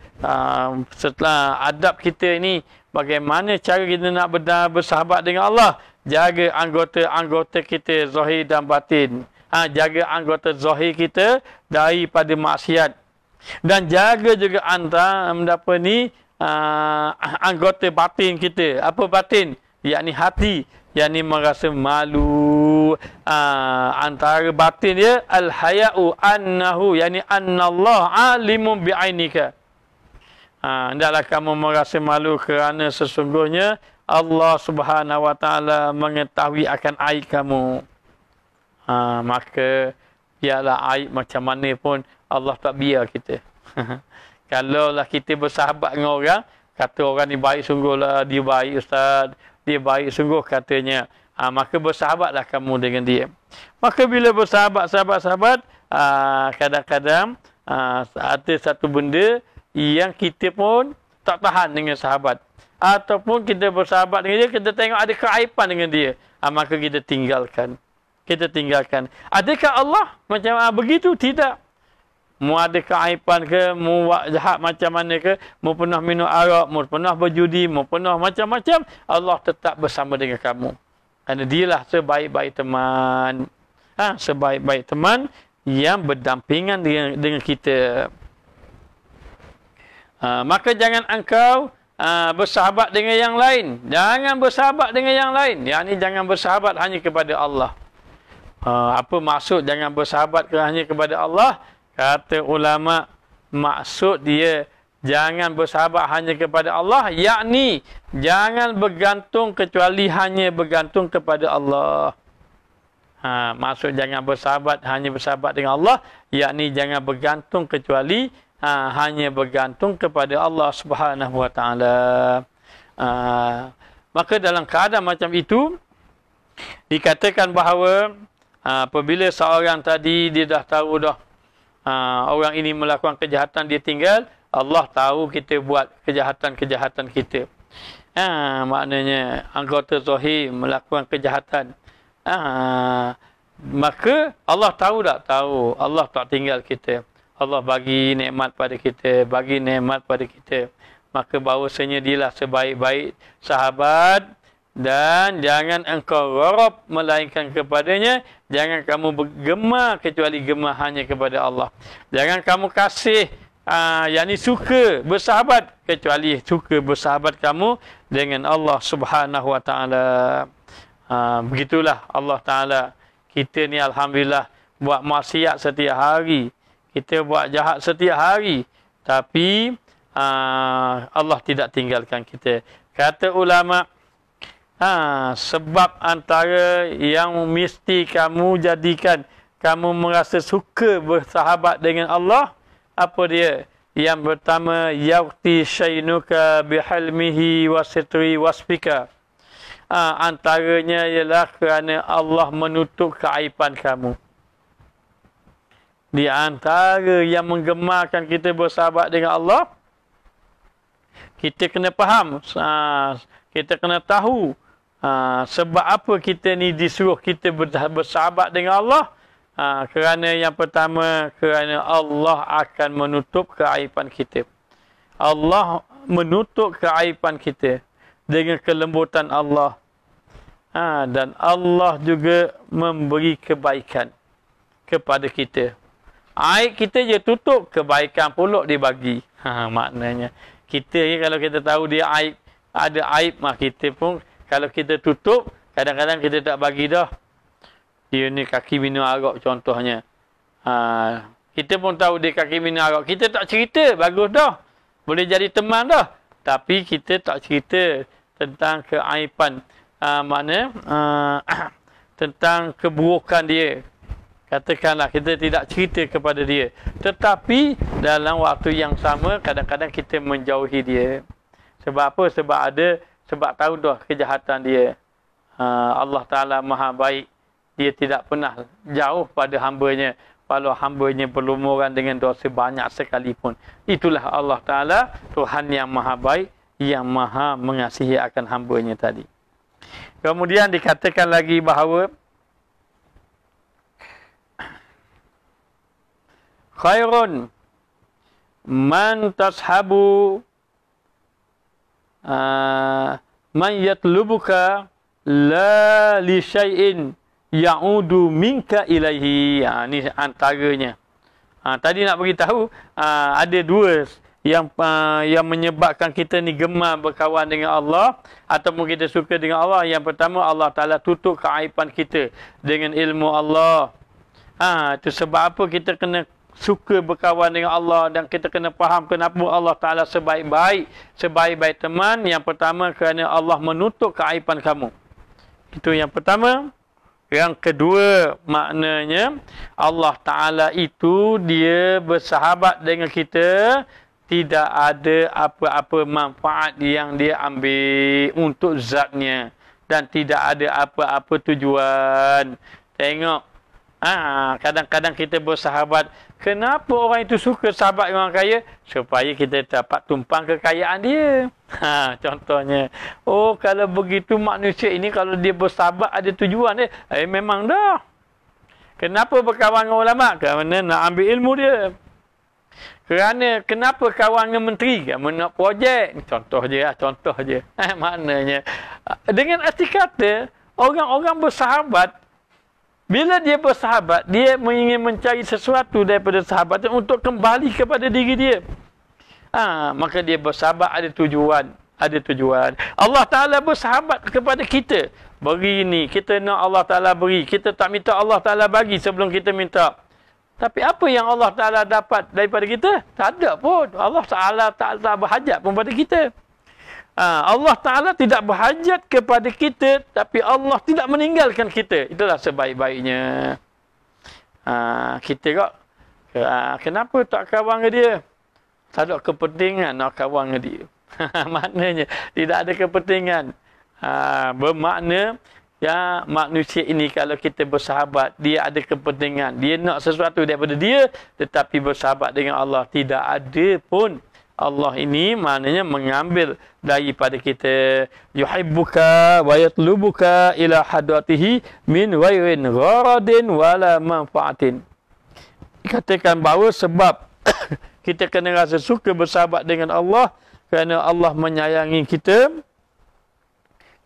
setelah adab kita ini, bagaimana cara kita nak bersahabat dengan Allah? Jaga anggota-anggota kita zahir dan batin. Jaga anggota zahir kita daripada maksiat. Dan jaga juga anggota batin kita. Apa batin? Yakni hati. Yakni merasa malu antara batin dia al-haya'u annahu, yani annallah alimun bi'ainika. Hendaklah kamu merasa malu kerana sesungguhnya Allah Subhanahu wa taala mengetahui akan aib kamu. Maka biarlah aib macam mana pun Allah tak biar kita. Kalaulah kita bersahabat dengan orang, kata orang ni baik sungguhlah, dia baik ustaz, dia baik sungguh katanya. Maka bersahabatlah kamu dengan dia. Maka bila bersahabat, sahabat-sahabat, kadang-kadang ada satu benda yang kita pun tak tahan dengan sahabat. Ataupun kita bersahabat dengan dia, kita tengok ada keaiban dengan dia. Maka kita tinggalkan. Kita tinggalkan. Adakah Allah macam begitu? Tidak. Mu ada keaiban ke, mu buat jahat macam mana ke, mu pernah minum arak, mu pernah berjudi, mu pernah macam-macam, Allah tetap bersama dengan kamu. Kerana dialah sebaik-baik teman. Sebaik-baik teman yang berdampingan dengan kita. Maka jangan engkau bersahabat dengan yang lain. Jangan bersahabat dengan yang lain. Yang ni jangan bersahabat hanya kepada Allah. Apa maksud jangan bersahabat hanya kepada Allah? Kata ulama, maksud dia jangan bersahabat hanya kepada Allah, yakni jangan bergantung kecuali hanya bergantung kepada Allah. Maksud jangan bersahabat hanya bersahabat dengan Allah, yakni jangan bergantung kecuali hanya bergantung kepada Allah Subhanahu wa taala. Maka dalam keadaan macam itu dikatakan bahawa apabila seorang tadi dia dah tahu dah orang ini melakukan kejahatan, dia tinggal, Allah tahu kita buat kejahatan-kejahatan kita. Maknanya anggota zahir melakukan kejahatan. Maka Allah tahu tak? Tahu. Allah tak tinggal kita. Allah bagi nikmat pada kita, bagi nikmat pada kita. Maka bahawasanya dialah sebaik-baik sahabat. Dan jangan engkau gharab melainkan kepadanya. Jangan kamu bergemar kecuali gemar hanya kepada Allah. Jangan kamu kasih, yakni suka bersahabat kecuali suka bersahabat kamu dengan Allah Subhanahu wa taala. Begitulah Allah Taala. Kita ni alhamdulillah buat maksiat setiap hari. Kita buat jahat setiap hari. Tapi Allah tidak tinggalkan kita. Kata ulama, sebab antara yang mesti kamu jadikan kamu merasa suka bersahabat dengan Allah, apa dia? Yang pertama, yaqti syainuka bihalmihi wasitri wasfika. Antaranya ialah kerana Allah menutup keaiban kamu. Di antara yang menggemarkan kita bersahabat dengan Allah, kita kena faham, kita kena tahu sebab apa kita ni disuruh kita bersahabat dengan Allah. Kerana yang pertama, kerana Allah akan menutup keaiban kita. Allah menutup keaiban kita dengan kelembutan Allah. Dan Allah juga memberi kebaikan kepada kita. Aib kita je tutup, kebaikan pula dia bagi. Maknanya kita ni kalau kita tahu dia aib, ada aib, kita pun kalau kita tutup, kadang-kadang kita tak bagi dah. Dia ni kaki minum arak contohnya. Kita pun tahu dia kaki minum arak. Kita tak cerita, bagus dah. Boleh jadi teman dah. Tapi kita tak cerita tentang keaiban. Tentang keburukan dia. Katakanlah kita tidak cerita kepada dia. Tetapi dalam waktu yang sama, kadang-kadang kita menjauhi dia. Sebab apa? Sebab tahu dah kejahatan dia. Allah Ta'ala maha baik. Dia tidak pernah jauh pada hambanya. Walau hambanya berlumuran dengan dosa banyak sekalipun. Itulah Allah Ta'ala, Tuhan yang maha baik, yang maha mengasihi akan hambanya tadi. Kemudian dikatakan lagi bahawa khairun man tashabu man yatlubuka la li syai'in ya'udu minka ilaihi. Ni antaranya. Tadi nak beritahu ada dua yang menyebabkan kita ni gemar berkawan dengan Allah ataupun kita suka dengan Allah. Yang pertama, Allah Ta'ala tutup keaiban kita dengan ilmu Allah. Itu sebab apa kita kena suka berkawan dengan Allah dan kita kena faham kenapa Allah Ta'ala sebaik-baik teman. Yang pertama, kerana Allah menutup keaiban kamu. Itu yang pertama. Yang kedua, maknanya Allah Ta'ala itu dia bersahabat dengan kita, tidak ada apa-apa manfaat yang dia ambil untuk zatnya dan tidak ada apa-apa tujuan. Tengok, kadang-kadang kita bersahabat. Kenapa orang itu suka sahabat orang kaya? Supaya kita dapat tumpang kekayaan dia. Contohnya, kalau begitu manusia ini kalau dia bersahabat ada tujuan dia. Memang dah. Kenapa berkawan dengan ulama? Kerana nak ambil ilmu dia. Kenapa kawan dengan menteri? Kerana nak projek. Contoh je. Maknanya, dengan arti kata, orang-orang bersahabat, bila dia bersahabat, dia ingin mencari sesuatu daripada sahabat untuk kembali kepada diri dia. Maka dia bersahabat ada tujuan. Allah Ta'ala bersahabat kepada kita. Beri ni, kita nak Allah Ta'ala beri. Kita tak minta Allah Ta'ala bagi sebelum kita minta. Tapi apa yang Allah Ta'ala dapat daripada kita? Tak ada pun. Allah Ta'ala tak berhajat pun pada kita. Allah Ta'ala tidak berhajat kepada kita, tapi Allah tidak meninggalkan kita. Itulah sebaik-baiknya. Kita kok, kenapa tak kawan dengan dia? Tak ada kepentingan nak kawan dengan dia. Maknanya, tidak ada kepentingan. Bermakna, manusia ini kalau kita bersahabat, dia ada kepentingan. Dia nak sesuatu daripada dia, tetapi bersahabat dengan Allah. Tidak ada pun Allah ini maknanya mengambil daripada kita. Yuhibbuka wa yatlubuka ila hadratihi min ghairin gharadin wala manfaatin. Dikatakan bahawa sebab kita kena rasa suka bersahabat dengan Allah kerana Allah menyayangi kita.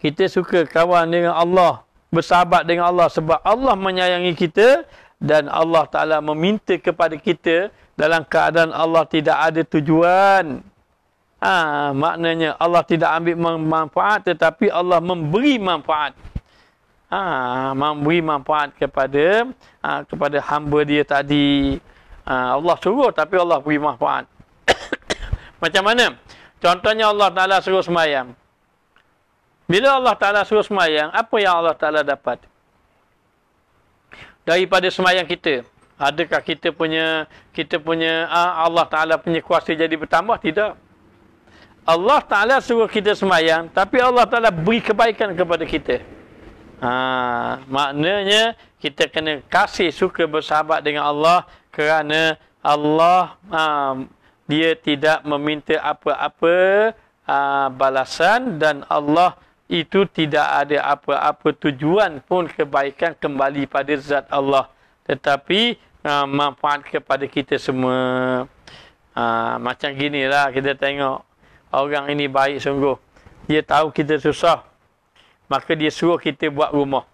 Kita suka kawan dengan Allah, bersahabat dengan Allah sebab Allah menyayangi kita dan Allah Ta'ala meminta kepada kita dalam keadaan Allah tidak ada tujuan. Maknanya Allah tidak ambil manfaat tetapi Allah memberi manfaat. Memberi manfaat kepada hamba dia tadi. Allah suruh tapi Allah beri manfaat. Macam mana? Contohnya Allah Ta'ala suruh sembahyang. Bila Allah Ta'ala suruh sembahyang, apa yang Allah Ta'ala dapat daripada sembahyang kita? Adakah kita punya Allah Ta'ala punya kuasa jadi bertambah? Tidak. Allah Ta'ala suruh kita sembahyang, tapi Allah Ta'ala beri kebaikan kepada kita. Maknanya kita kena kasih suka bersahabat dengan Allah kerana Allah dia tidak meminta apa-apa balasan dan Allah itu tidak ada apa-apa tujuan pun kebaikan kembali pada zat Allah. Tetapi manfaat kepada kita semua. Macam ginilah kita tengok. Orang ini baik sungguh. Dia tahu kita susah. Maka dia suruh kita buat rumah.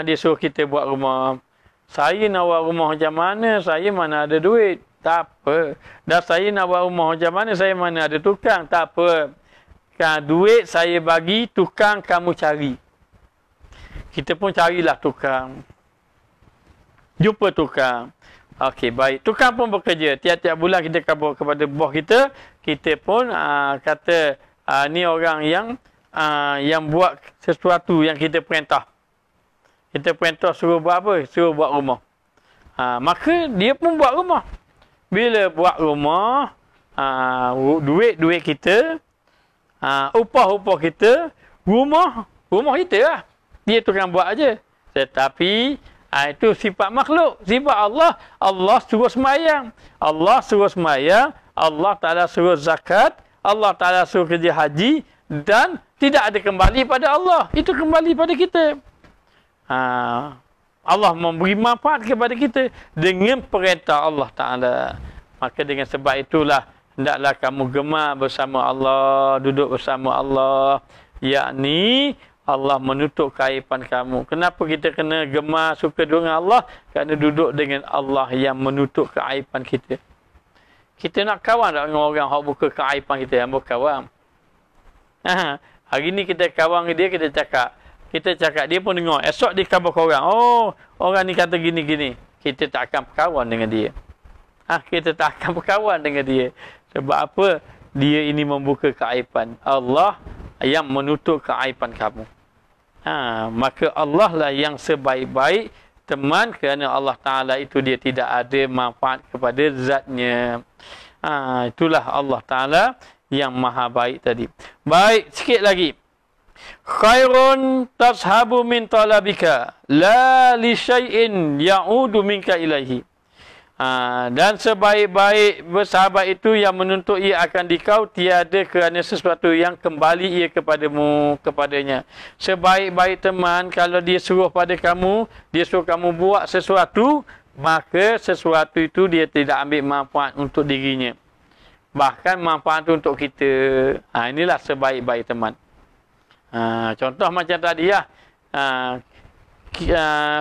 Dia suruh kita buat rumah. Saya nak buat rumah macam mana? Saya mana ada duit? Tak apa. Dan saya nak buat rumah macam mana? Saya mana ada tukang? Tak apa. Duit saya bagi, tukang kamu cari. Kita pun carilah tukang. Jumpa tukang. Okey, baik. Tukang pun bekerja. Tiap-tiap bulan kita kabur kepada bos kita. Kita pun kata, ni orang yang buat sesuatu yang kita perintah. Kita perintah suruh buat apa? Suruh buat rumah. Maka dia pun buat rumah. Bila buat rumah, duit kita, upah kita, rumah kita lah. Dia tukang buat aja. Tetapi itu sifat makhluk. Sifat Allah suruh sembahyang. Allah suruh sembahyang. Allah Ta'ala suruh zakat. Allah Ta'ala suruh kerja haji. Dan tidak ada kembali pada Allah. Itu kembali pada kita. Allah memberi manfaat kepada kita dengan perintah Allah Ta'ala. Maka dengan sebab itulah hendaklah kamu gemar bersama Allah, duduk bersama Allah. Yakni Allah menutup keaiban kamu. Kenapa kita kena gemar suka dengan Allah? Kerana duduk dengan Allah yang menutup keaiban kita. Kita nak kawan tak dengan orang yang buka keaiban kita yang berkawan? Hari ni kita kawan dia, kita cakap, dia pun dengar. Esok dia khabar korang. Oh, orang ni kata gini-gini. Kita tak akan berkawan dengan dia. Kita tak akan berkawan dengan dia. Sebab apa? Dia ini membuka keaiban. Allah yang menutup keaiban kamu. Maka Allah lah yang sebaik-baik teman, kerana Allah Ta'ala itu dia tidak ada manfaat kepada zatnya. Itulah Allah Ta'ala yang maha baik tadi. Baik, sikit lagi. Khairun tashabu min talabika la li syai'in ya'udu minka ilaihi. Dan sebaik-baik bersahabat itu yang menuntut ia akan dikau, tiada kerana sesuatu yang kembali ia kepadanya. Sebaik-baik teman, kalau dia suruh pada kamu, dia suruh kamu buat sesuatu, maka sesuatu itu dia tidak ambil manfaat untuk dirinya. Bahkan manfaat untuk kita. Inilah sebaik-baik teman. Contoh macam tadi lah.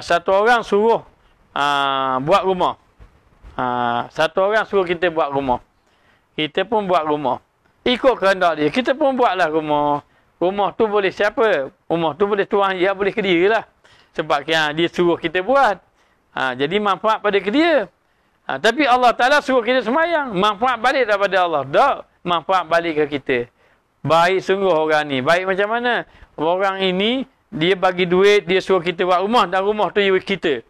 Satu orang suruh buat rumah. Satu orang suruh kita buat rumah. Kita pun buat rumah. Ikut kehendak dia. Kita pun buatlah rumah. Rumah tu boleh siapa? Rumah tu boleh tuan dia, boleh ke dia lah. Sebab dia suruh kita buat. Jadi manfaat pada ke dia. Tapi Allah Ta'ala suruh kita semayang. Manfaat balik daripada Allah. Tak. Manfaat balik ke kita. Baik sungguh orang ni. Baik macam mana? Orang ini, dia bagi duit, dia suruh kita buat rumah. Dan rumah tu kita.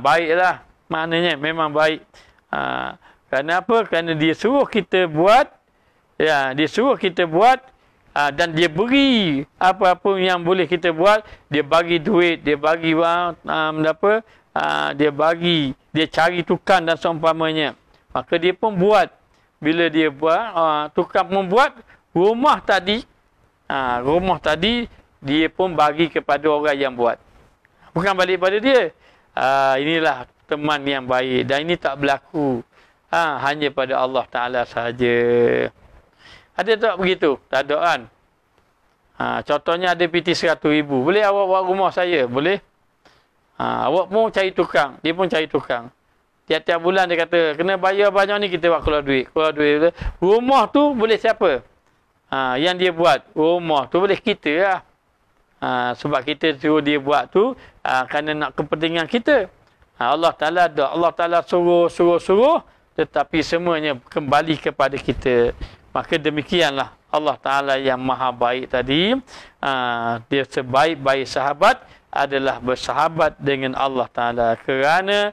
Baiklah. Maknanya memang baik. Kerana apa? Kerana dia suruh kita buat. Dia suruh kita buat. Dan dia beri apa-apa yang boleh kita buat. Dia bagi duit. Dia bagi dia bagi. Dia cari tukang dan seumpamanya. Maka dia pun buat. Bila dia buat, tukang membuat rumah tadi. Rumah tadi dia pun bagi kepada orang yang buat. Bukan balik pada dia. Inilah teman yang baik. Dan ini tak berlaku. Hanya pada Allah Ta'ala sahaja. Ada tak begitu? Tak ada kan? Contohnya ada PT 100,000. Boleh awak buat rumah saya? Boleh. Awak pun cari tukang. Dia pun cari tukang. Tiap-tiap bulan dia kata, kena bayar banyak ni, kita buat keluar duit. Rumah tu boleh siapa? Yang dia buat. Rumah tu boleh kita lah. Sebab kita suruh dia buat tu, kerana nak kepentingan kita. Allah Ta'ala ada. Allah Ta'ala suruh, tetapi semuanya kembali kepada kita. Maka demikianlah Allah Ta'ala yang maha baik tadi. Dia sebaik-baik sahabat adalah bersahabat dengan Allah Ta'ala. Kerana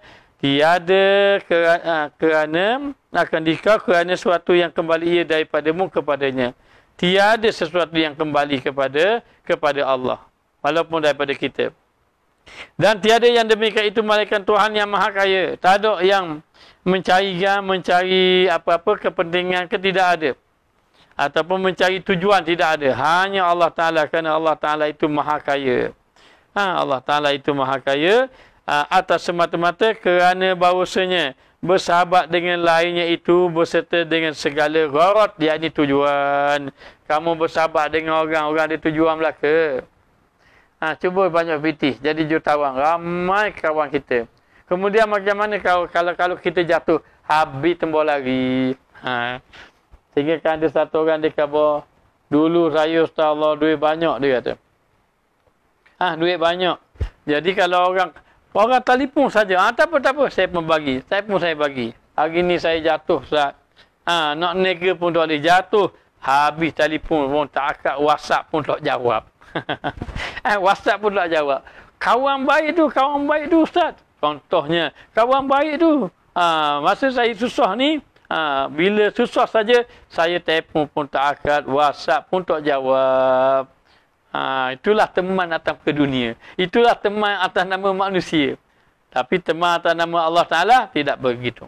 kerana akan dikau kerana sesuatu yang kembali ia daripadamu kepadanya. Tiada sesuatu yang kembali kepada Allah. Walaupun daripada kita. Dan tiada yang demikian itu malaikat Tuhan yang maha kaya. Tak ada yang mencari apa-apa kepentingan tidak ada. Ataupun mencari tujuan tidak ada. Hanya Allah Ta'ala, kerana Allah Ta'ala itu maha kaya. Allah Ta'ala itu maha kaya. Atas semata-mata kerana bahawasanya bersahabat dengan lainnya itu berserta dengan segala gharat, yakni tujuan. Kamu bersahabat dengan orang ada tujuan belaka. Cuba banyak fitih, jadi jutawan. Ramai kawan kita. Kemudian macam mana kalau kita jatuh, habis tembok lari. Sehingga kan ada satu orang dia kata, dulu saya Ustaz Allah duit banyak, dia kata. Duit banyak. Jadi kalau orang telefon saja, tak apa, saya pun bagi. Saya bagi. Hari ni saya jatuh, Ustaz. Nak nega pun tak boleh jatuh. Habis telefon pun tak akak, WhatsApp pun tak jawab. WhatsApp pun tak jawab. Kawan baik tu Ustaz. Contohnya, kawan baik tu. Masa saya susah ni, bila susah saja, saya telefon pun tak akak, WhatsApp pun tak jawab. Itulah teman atas ke dunia. Itulah teman atas nama manusia. Tapi teman atas nama Allah Ta'ala tidak begitu.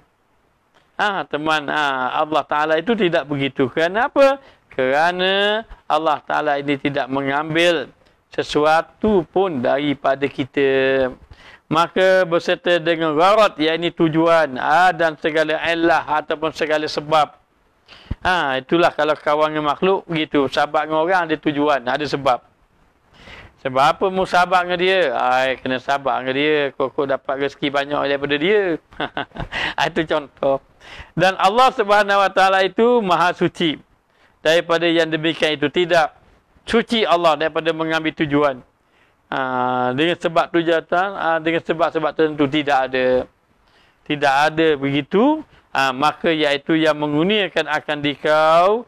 Teman Allah Ta'ala itu tidak begitu. Kenapa? Kerana Allah Ta'ala ini tidak mengambil sesuatu pun daripada kita. Maka berserta dengan gharat, yakni tujuan, dan segala illah ataupun segala sebab. Itulah kalau kawan dengan makhluk begitu. Sahabat dengan orang ada tujuan, ada sebab. Sebab apa mu sabar dengan dia? Kena sabar dengan dia. Kau dapat rezeki banyak daripada dia. Itu contoh. Dan Allah Subhanahu Wa Taala itu maha suci daripada yang demikian itu. Tidak suci Allah daripada mengambil tujuan. Dengan sebab tujuan, dengan sebab-sebab tertentu tidak ada. Tidak ada begitu. Maka iaitu yang mengurniakan akan dikau.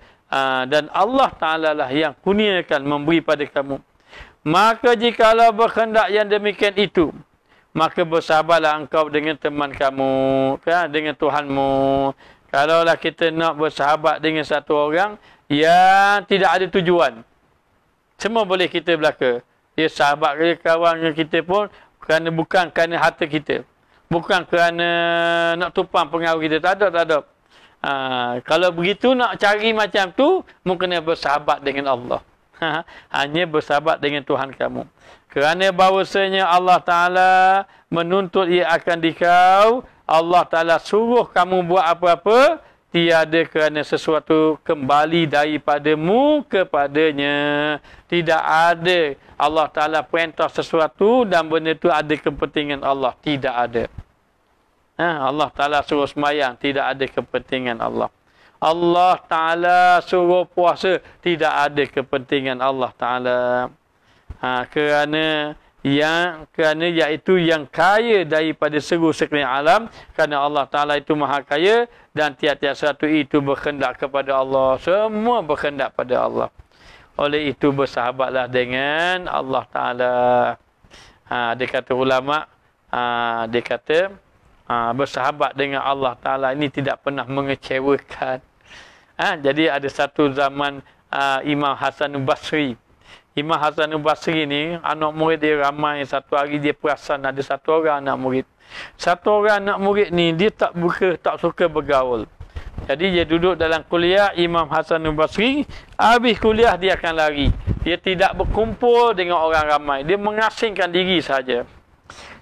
Dan Allah Ta'ala lah yang kurniakan memberi pada kamu. Maka jikalau berkehendak yang demikian itu, maka bersabarlah engkau dengan teman kamu, kan? Dengan Tuhanmu. Kalaulah kita nak bersahabat dengan satu orang yang tidak ada tujuan, semua boleh kita belaka. Dia sahabat ke kawan kita pun bukan kerana harta kita. Bukan kerana nak tumpang pengaruh kita. Tak ada. Kalau begitu nak cari macam tu, mu kena bersahabat dengan Allah. Hanya bersahabat dengan Tuhan kamu. Kerana bahawasanya Allah Ta'ala menuntut ia akan dikau. Allah Ta'ala suruh kamu buat apa-apa. Tiada kerana sesuatu kembali daripadamu kepadanya. Tidak ada Allah Ta'ala perintah sesuatu dan benda itu ada kepentingan Allah. Tidak ada. Allah Ta'ala suruh sembahyang. Tidak ada kepentingan Allah. Allah Ta'ala suruh puasa. Tidak ada kepentingan Allah Ta'ala. Kerana iaitu yang kaya daripada seluruh sekalian alam. Kerana Allah Ta'ala itu maha kaya. Dan tiap-tiap satu itu berkehendak kepada Allah. Semua berkehendak pada Allah. Oleh itu bersahabatlah dengan Allah Ta'ala. Dia kata ulama'. Dia kata bersahabat dengan Allah Ta'ala ini tidak pernah mengecewakan. Jadi ada satu zaman Imam Hasan Basri. Imam Hasan Basri ni anak murid dia ramai. Satu hari dia perasan ada satu orang anak murid. Satu orang anak murid ni dia tak suka bergaul. Jadi dia duduk dalam kuliah Imam Hasan Basri. Habis kuliah dia akan lari. Dia tidak berkumpul dengan orang ramai. Dia mengasingkan diri saja.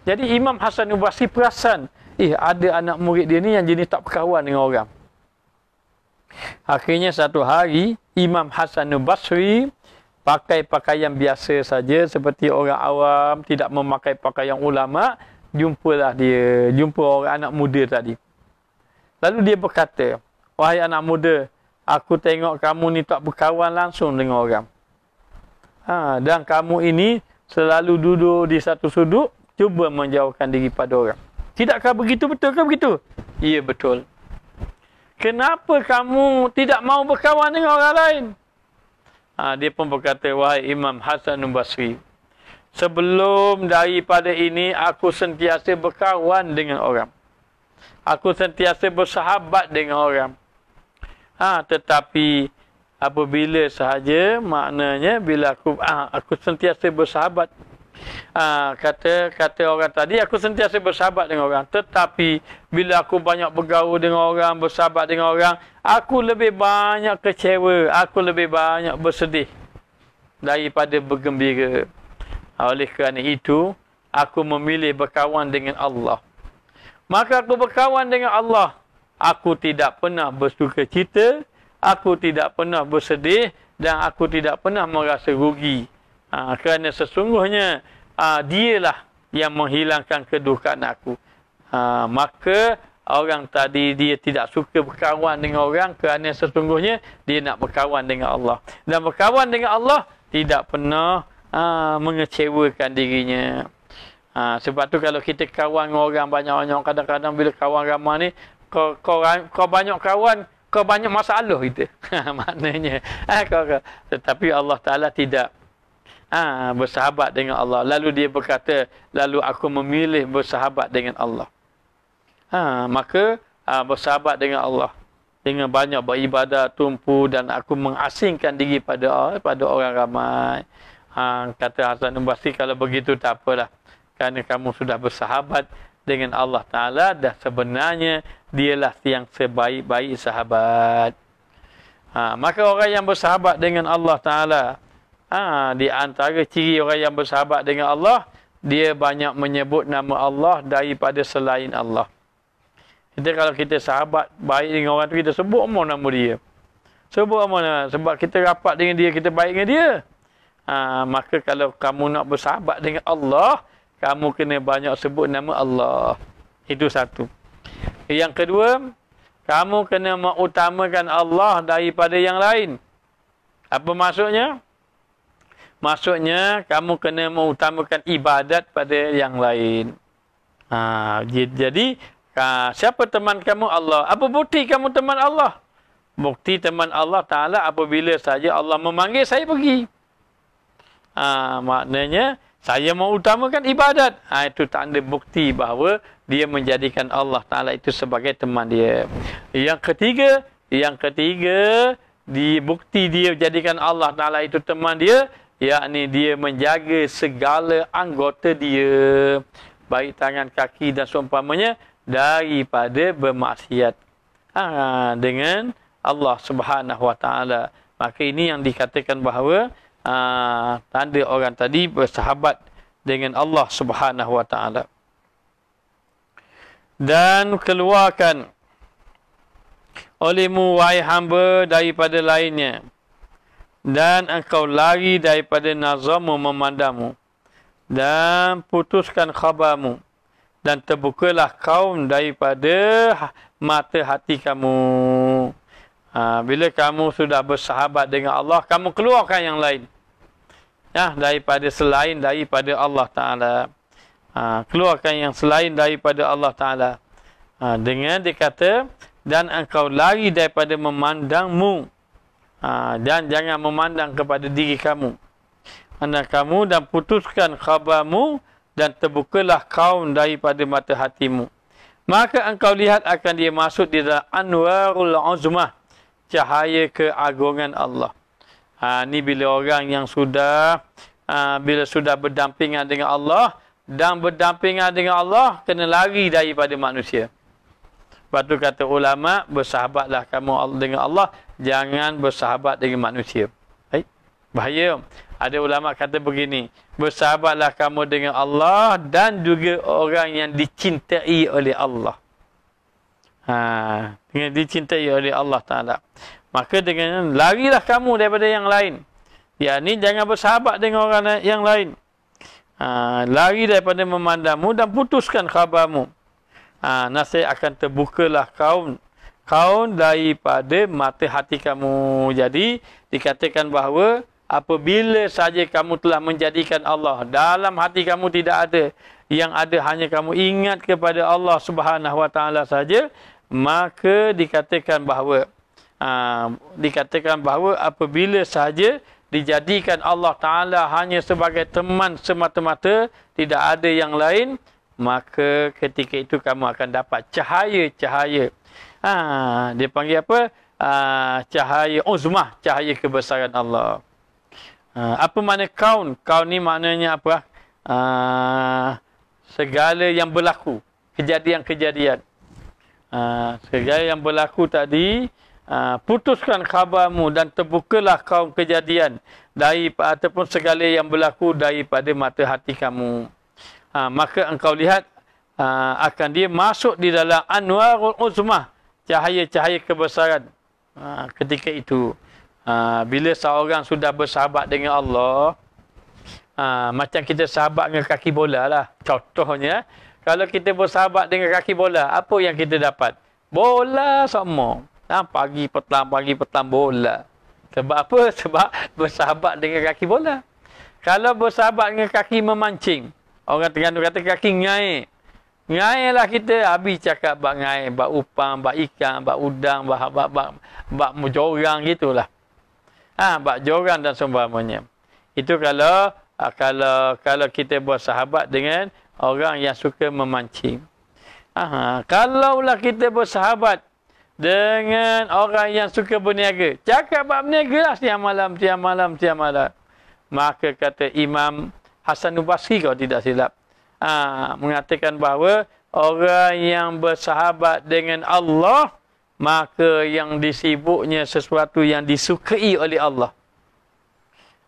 Jadi Imam Hasan Basri perasan, ada anak murid dia ni yang jenis tak berkawan dengan orang. Akhirnya satu hari Imam Hasan Basri pakai pakaian biasa saja seperti orang awam, tidak memakai pakaian ulama. Jumpa orang anak muda tadi. Lalu dia berkata, wahai anak muda, aku tengok kamu ni tak berkawan langsung dengan orang. Dan kamu ini selalu duduk di satu sudut, cuba menjauhkan diri pada orang. Tidakkah begitu? Betulkah begitu? Ya, betul. Kenapa kamu tidak mau berkawan dengan orang lain? Dia pun berkata, wahai Imam Hasan Basri, sebelum daripada ini aku sentiasa berkawan dengan orang. Aku sentiasa bersahabat dengan orang. Tetapi apabila sahaja, maknanya bila aku sentiasa bersahabat. Kata orang tadi, aku sentiasa bersahabat dengan orang. Tetapi bila aku banyak bergaul dengan orang, bersahabat dengan orang, aku lebih banyak kecewa, aku lebih banyak bersedih daripada bergembira. Oleh kerana itu, aku memilih berkawan dengan Allah. Maka aku berkawan dengan Allah. Aku tidak pernah bersuka cita, aku tidak pernah bersedih, dan aku tidak pernah merasa rugi. Kerana sesungguhnya dialah yang menghilangkan kedukaan aku. Maka orang tadi dia tidak suka berkawan dengan orang kerana sesungguhnya dia nak berkawan dengan Allah. Dan berkawan dengan Allah tidak pernah mengecewakan dirinya. Sebab tu kalau kita kawan dengan orang banyak-banyak, kadang-kadang bila kawan ramai ni, kau banyak kawan, kau banyak masalah kita. Maknanya. Tetapi Allah Ta'ala tidak. Bersahabat dengan Allah. Lalu dia berkata, lalu aku memilih bersahabat dengan Allah. Maka bersahabat dengan Allah. Dengan banyak beribadah, tumpu, dan aku mengasingkan diri pada orang ramai. Kata Hasan Basri, kalau begitu tak apalah. Kerana kamu sudah bersahabat dengan Allah Ta'ala, dan sebenarnya dialah yang sebaik-baik sahabat. Maka orang yang bersahabat dengan Allah Ta'ala, di antara ciri orang yang bersahabat dengan Allah, dia banyak menyebut nama Allah daripada selain Allah. Kalau kita sahabat baik dengan orang tu, kita sebut nama dia. Sebut nama, sebab kita rapat dengan dia, kita baik dengan dia. Maka kalau kamu nak bersahabat dengan Allah, kamu kena banyak sebut nama Allah. Itu satu. Yang kedua, kamu kena mengutamakan Allah daripada yang lain. Apa maksudnya? Maksudnya, kamu kena mengutamakan ibadat pada yang lain. Jadi, siapa teman kamu? Allah. Apa bukti kamu teman Allah? Bukti teman Allah Ta'ala apabila saja Allah memanggil, saya pergi. Maknanya, saya mau utamakan ibadat. Itu tanda bukti bahawa dia menjadikan Allah Ta'ala itu sebagai teman dia. Yang ketiga, bukti dia jadikan Allah Ta'ala itu teman dia, yakni dia menjaga segala anggota dia, baik tangan, kaki dan seumpamanya, daripada bermaksiat dengan Allah Subhanahu Wa Ta'ala. Maka ini yang dikatakan bahawa tanda orang tadi bersahabat dengan Allah Subhanahu Wa Ta'ala. Dan keluarkan olehmu, wahai hamba, daripada lainnya, dan engkau lari daripada nazarmu memandangmu, dan putuskan khabarmu, dan terbukalah kaum daripada mata hati kamu. Bila kamu sudah bersahabat dengan Allah, kamu keluarkan yang lain, daripada selain daripada Allah Ta'ala. Keluarkan yang selain daripada Allah Ta'ala. Dengan dikata, dan engkau lari daripada memandangmu, dan jangan memandang kepada diri kamu, anak kamu, dan putuskan khabarmu, dan terbukalah kaum daripada mata hatimu. Maka engkau lihat akan dia masuk di dalam anwarul uzmah, cahaya keagungan Allah. Ini bila orang yang bila sudah berdampingan dengan Allah, dan berdampingan dengan Allah, kena lari daripada manusia. Lepas tu kata ulama, bersahabatlah kamu dengan Allah, jangan bersahabat dengan manusia. Bahaya. Ada ulama kata begini, bersahabatlah kamu dengan Allah dan juga orang yang dicintai oleh Allah. Dengan dicintai oleh Allah Ta'ala. Maka dengan larilah kamu daripada yang lain. Ni jangan bersahabat dengan orang yang lain. Lari daripada memandangmu dan putuskan khabarmu. Nasib akan terbukalah kaum daripada mata hati kamu. Jadi dikatakan bahawa apabila saja kamu telah menjadikan Allah dalam hati kamu, tidak ada yang ada, hanya kamu ingat kepada Allah Subhanahu Wa Ta'ala saja, maka dikatakan bahawa apabila saja dijadikan Allah Ta'ala hanya sebagai teman semata-mata, tidak ada yang lain, maka ketika itu kamu akan dapat cahaya-cahaya. Dia panggil apa? Cahaya uzmah, cahaya kebesaran Allah. Apa makna kaun? Kaun ni maknanya apa? Segala yang berlaku, kejadian-kejadian. Segala yang berlaku tadi, putuskan khabarmu dan terbukalah kaum kejadian ataupun segala yang berlaku daripada mata hati kamu. Maka engkau lihat akan dia masuk di dalam anwarul uzmah, cahaya-cahaya kebesaran. Ketika itu, bila seorang sudah bersahabat dengan Allah, macam kita sahabat dengan kaki bola lah. Contohnya, kalau kita bersahabat dengan kaki bola, apa yang kita dapat? Bola semua. Pagi petang bola. Sebab apa? Sebab bersahabat dengan kaki bola. Kalau bersahabat dengan kaki memancing, orang Terengganu kata kaki ngai. Ngai lah kita. Habis cakap bak ngai, bak upang, bak ikan, bak udang, bak jorang gitulah. Bak jorang dan seumpamanya. Itu kalau kita bersahabat dengan orang yang suka memancing. Kalaulah kita bersahabat dengan orang yang suka berniaga, cakap bab berniaga lah siang malam. Maka kata Imam Hasan Basri, kalau tidak silap, mengatakan bahawa orang yang bersahabat dengan Allah, maka yang disibuknya sesuatu yang disukai oleh Allah.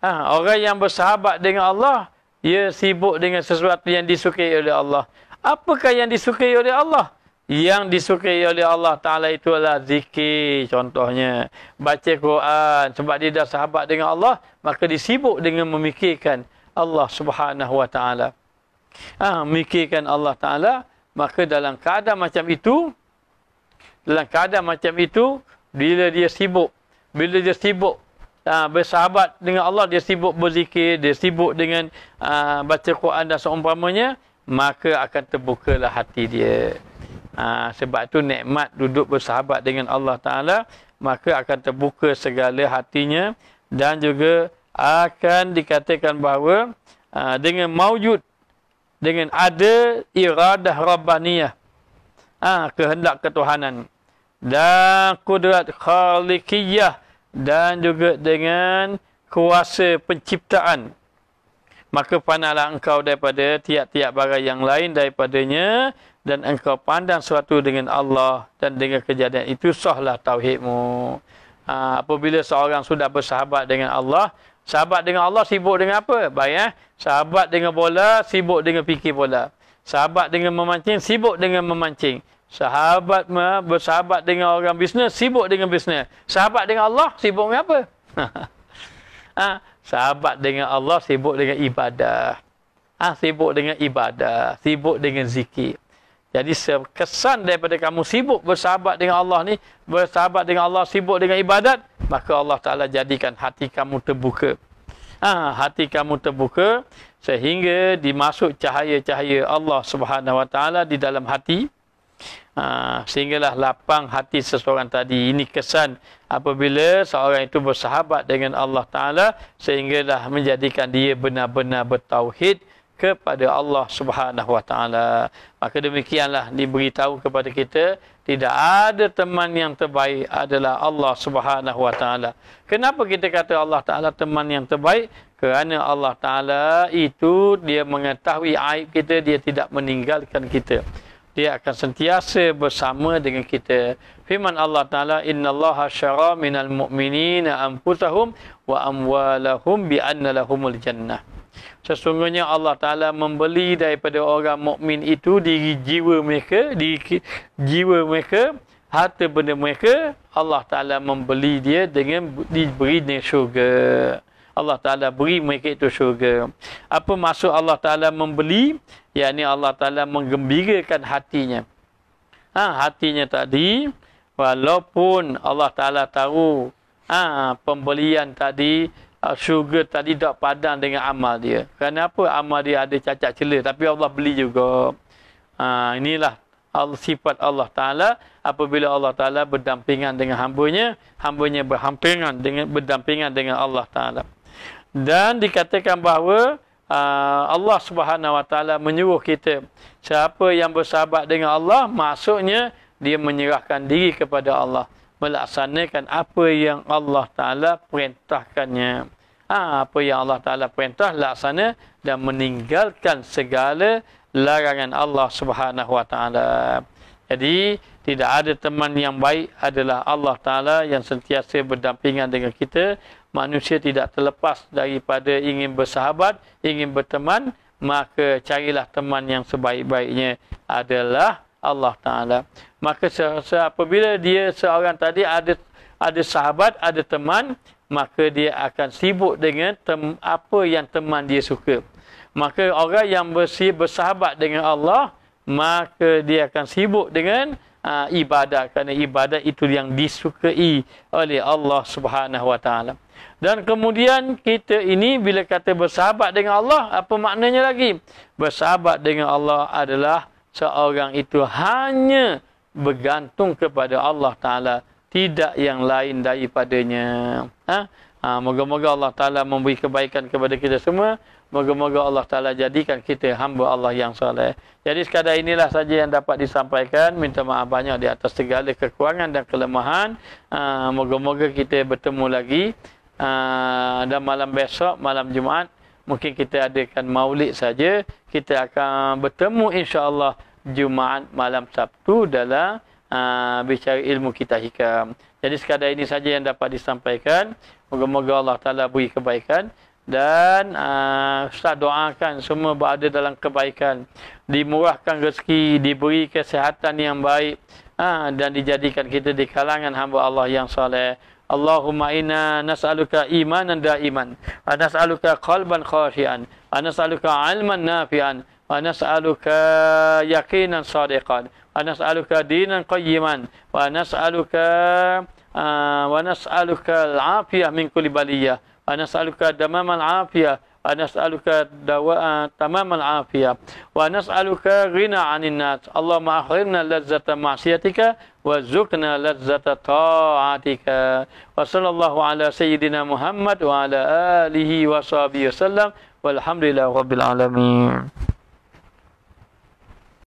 Orang yang bersahabat dengan Allah, ia sibuk dengan sesuatu yang disukai oleh Allah. Apakah yang disukai oleh Allah? Yang disukai oleh Allah Ta'ala itu adalah zikir contohnya. Baca Quran. Sebab dia dah sahabat dengan Allah, maka disibuk dengan memikirkan Allah Subhanahu Wa Ta'ala. Memikirkan Allah Ta'ala, maka dalam keadaan macam itu, bila dia sibuk bersahabat dengan Allah, dia sibuk berzikir, dia sibuk dengan baca Quran dan seumpamanya, maka akan terbukalah hati dia. Sebab itu nikmat duduk bersahabat dengan Allah Ta'ala, maka akan terbuka segala hatinya, dan juga akan dikatakan bahawa dengan maujud, dengan ada iradah rabbaniyah, kehendak ketuhanan, dan kudrat khaliqiyah, dan juga dengan kuasa penciptaan, maka pandanglah engkau daripada tiap-tiap barang yang lain daripadanya, dan engkau pandang sesuatu dengan Allah, dan dengan kejadian itu sahlah tauhidmu. Apabila seorang sudah bersahabat dengan Allah, sahabat dengan Allah sibuk dengan apa? Baik, sahabat dengan bola, sibuk dengan fikir bola. Sahabat dengan memancing, sibuk dengan memancing. Bersahabat dengan orang bisnes, sibuk dengan bisnes. Sahabat dengan Allah, sibuk dengan apa? Sahabat dengan Allah, sibuk dengan ibadah. Sibuk dengan ibadah, sibuk dengan zikir. Jadi kesan daripada kamu sibuk bersahabat dengan Allah ni, bersahabat dengan Allah, sibuk dengan ibadat, maka Allah Ta'ala jadikan hati kamu terbuka. Hati kamu terbuka sehingga dimasuk cahaya-cahaya Allah Subhanahu Wa Ta'ala di dalam hati. Sehinggalah lapang hati seseorang tadi. Ini kesan apabila seorang itu bersahabat dengan Allah Ta'ala, sehinggalah menjadikan dia benar-benar bertauhid kepada Allah Subhanahu Wa Ta'ala. Maka demikianlah diberitahu kepada kita, tidak ada teman yang terbaik adalah Allah Subhanahu Wa Ta'ala. Kenapa kita kata Allah Ta'ala teman yang terbaik? Kerana Allah Ta'ala itu dia mengetahui aib kita, dia tidak meninggalkan kita. Dia akan sentiasa bersama dengan kita. Firman Allah Ta'ala, innallaha syara minal mu'minina anfusahum wa amwalahum bi anna lahumul jannah. Sesungguhnya Allah Ta'ala membeli daripada orang mukmin itu diri jiwa mereka, harta benda mereka. Allah Ta'ala membeli dia dengan diberinya syurga. Allah Ta'ala beri mereka itu syurga. Apa maksud Allah Ta'ala membeli? Yakni Allah Ta'ala menggembirakan hatinya. Hatinya tadi, walaupun Allah Ta'ala tahu pembelian tadi, syurga tadi tak padan dengan amal dia. Kenapa? Amal dia ada cacat celah, tapi Allah beli juga. Inilah sifat Allah Ta'ala. Apabila Allah Ta'ala berdampingan dengan hambanya, hambanya berdampingan dengan Allah Ta'ala. Dan dikatakan bahawa Allah Subhanahu Wa Ta'ala menyuruh kita, siapa yang bersahabat dengan Allah, maksudnya dia menyerahkan diri kepada Allah, melaksanakan apa yang Allah Ta'ala perintahkannya. Apa yang Allah Ta'ala perintah, laksana, dan meninggalkan segala larangan Allah Subhanahu Wa Ta'ala. Jadi tidak ada teman yang baik adalah Allah Ta'ala yang sentiasa berdampingan dengan kita. Manusia tidak terlepas daripada ingin bersahabat, ingin berteman, maka carilah teman yang sebaik-baiknya adalah Allah Ta'ala. Maka apabila dia seorang tadi ada sahabat, ada teman, maka dia akan sibuk dengan apa yang teman dia suka. Maka orang yang bersahabat dengan Allah, maka dia akan sibuk dengan ibadat, kerana ibadat itu yang disukai oleh Allah Subhanahu Wa Ta'ala. Dan kemudian kita ini bila kata bersahabat dengan Allah, apa maknanya lagi? Bersahabat dengan Allah adalah seorang itu hanya bergantung kepada Allah Ta'ala, tidak yang lain daripadanya. Moga-moga Allah Ta'ala memberi kebaikan kepada kita semua. Moga-moga Allah Ta'ala jadikan kita hamba Allah yang soleh. Jadi sekadar inilah saja yang dapat disampaikan. Minta maaf banyak di atas segala kekurangan dan kelemahan. Moga-moga kita bertemu lagi. Dan malam besok, malam Jumaat, mungkin kita adakan maulid saja. Kita akan bertemu insya-Allah Jumaat malam Sabtu dalam bicara ilmu kita hikam. Jadi sekadar ini saja yang dapat disampaikan. Moga-moga Allah Ta'ala beri kebaikan. Dan Ustaz doakan semua berada dalam kebaikan, dimurahkan rezeki, diberi kesihatan yang baik, dan dijadikan kita di kalangan hamba Allah yang soleh. Allahumma inna nas'aluka imanan daiman, wa nas'aluka qalban khashian, wa nas'aluka ilman nafi'an, wa nas'aluka yaqinan sadiqan, wa nas'aluka dinan qayyiman, wa nas'aluka al-afiyah min kulli baliyah, wa nas'aluka damamal afiyah, wa nas'aluka tamamal afiyah, wa nas'aluka ghina 'anil nas. Allahumma akhirna lazzata ma'siyatika wa zuqna lazzata ta'atika. Wa sallallahu ala sayyidina Muhammad wa ala alihi wa sahbihi wasallam walhamdulillahi rabbil alamin.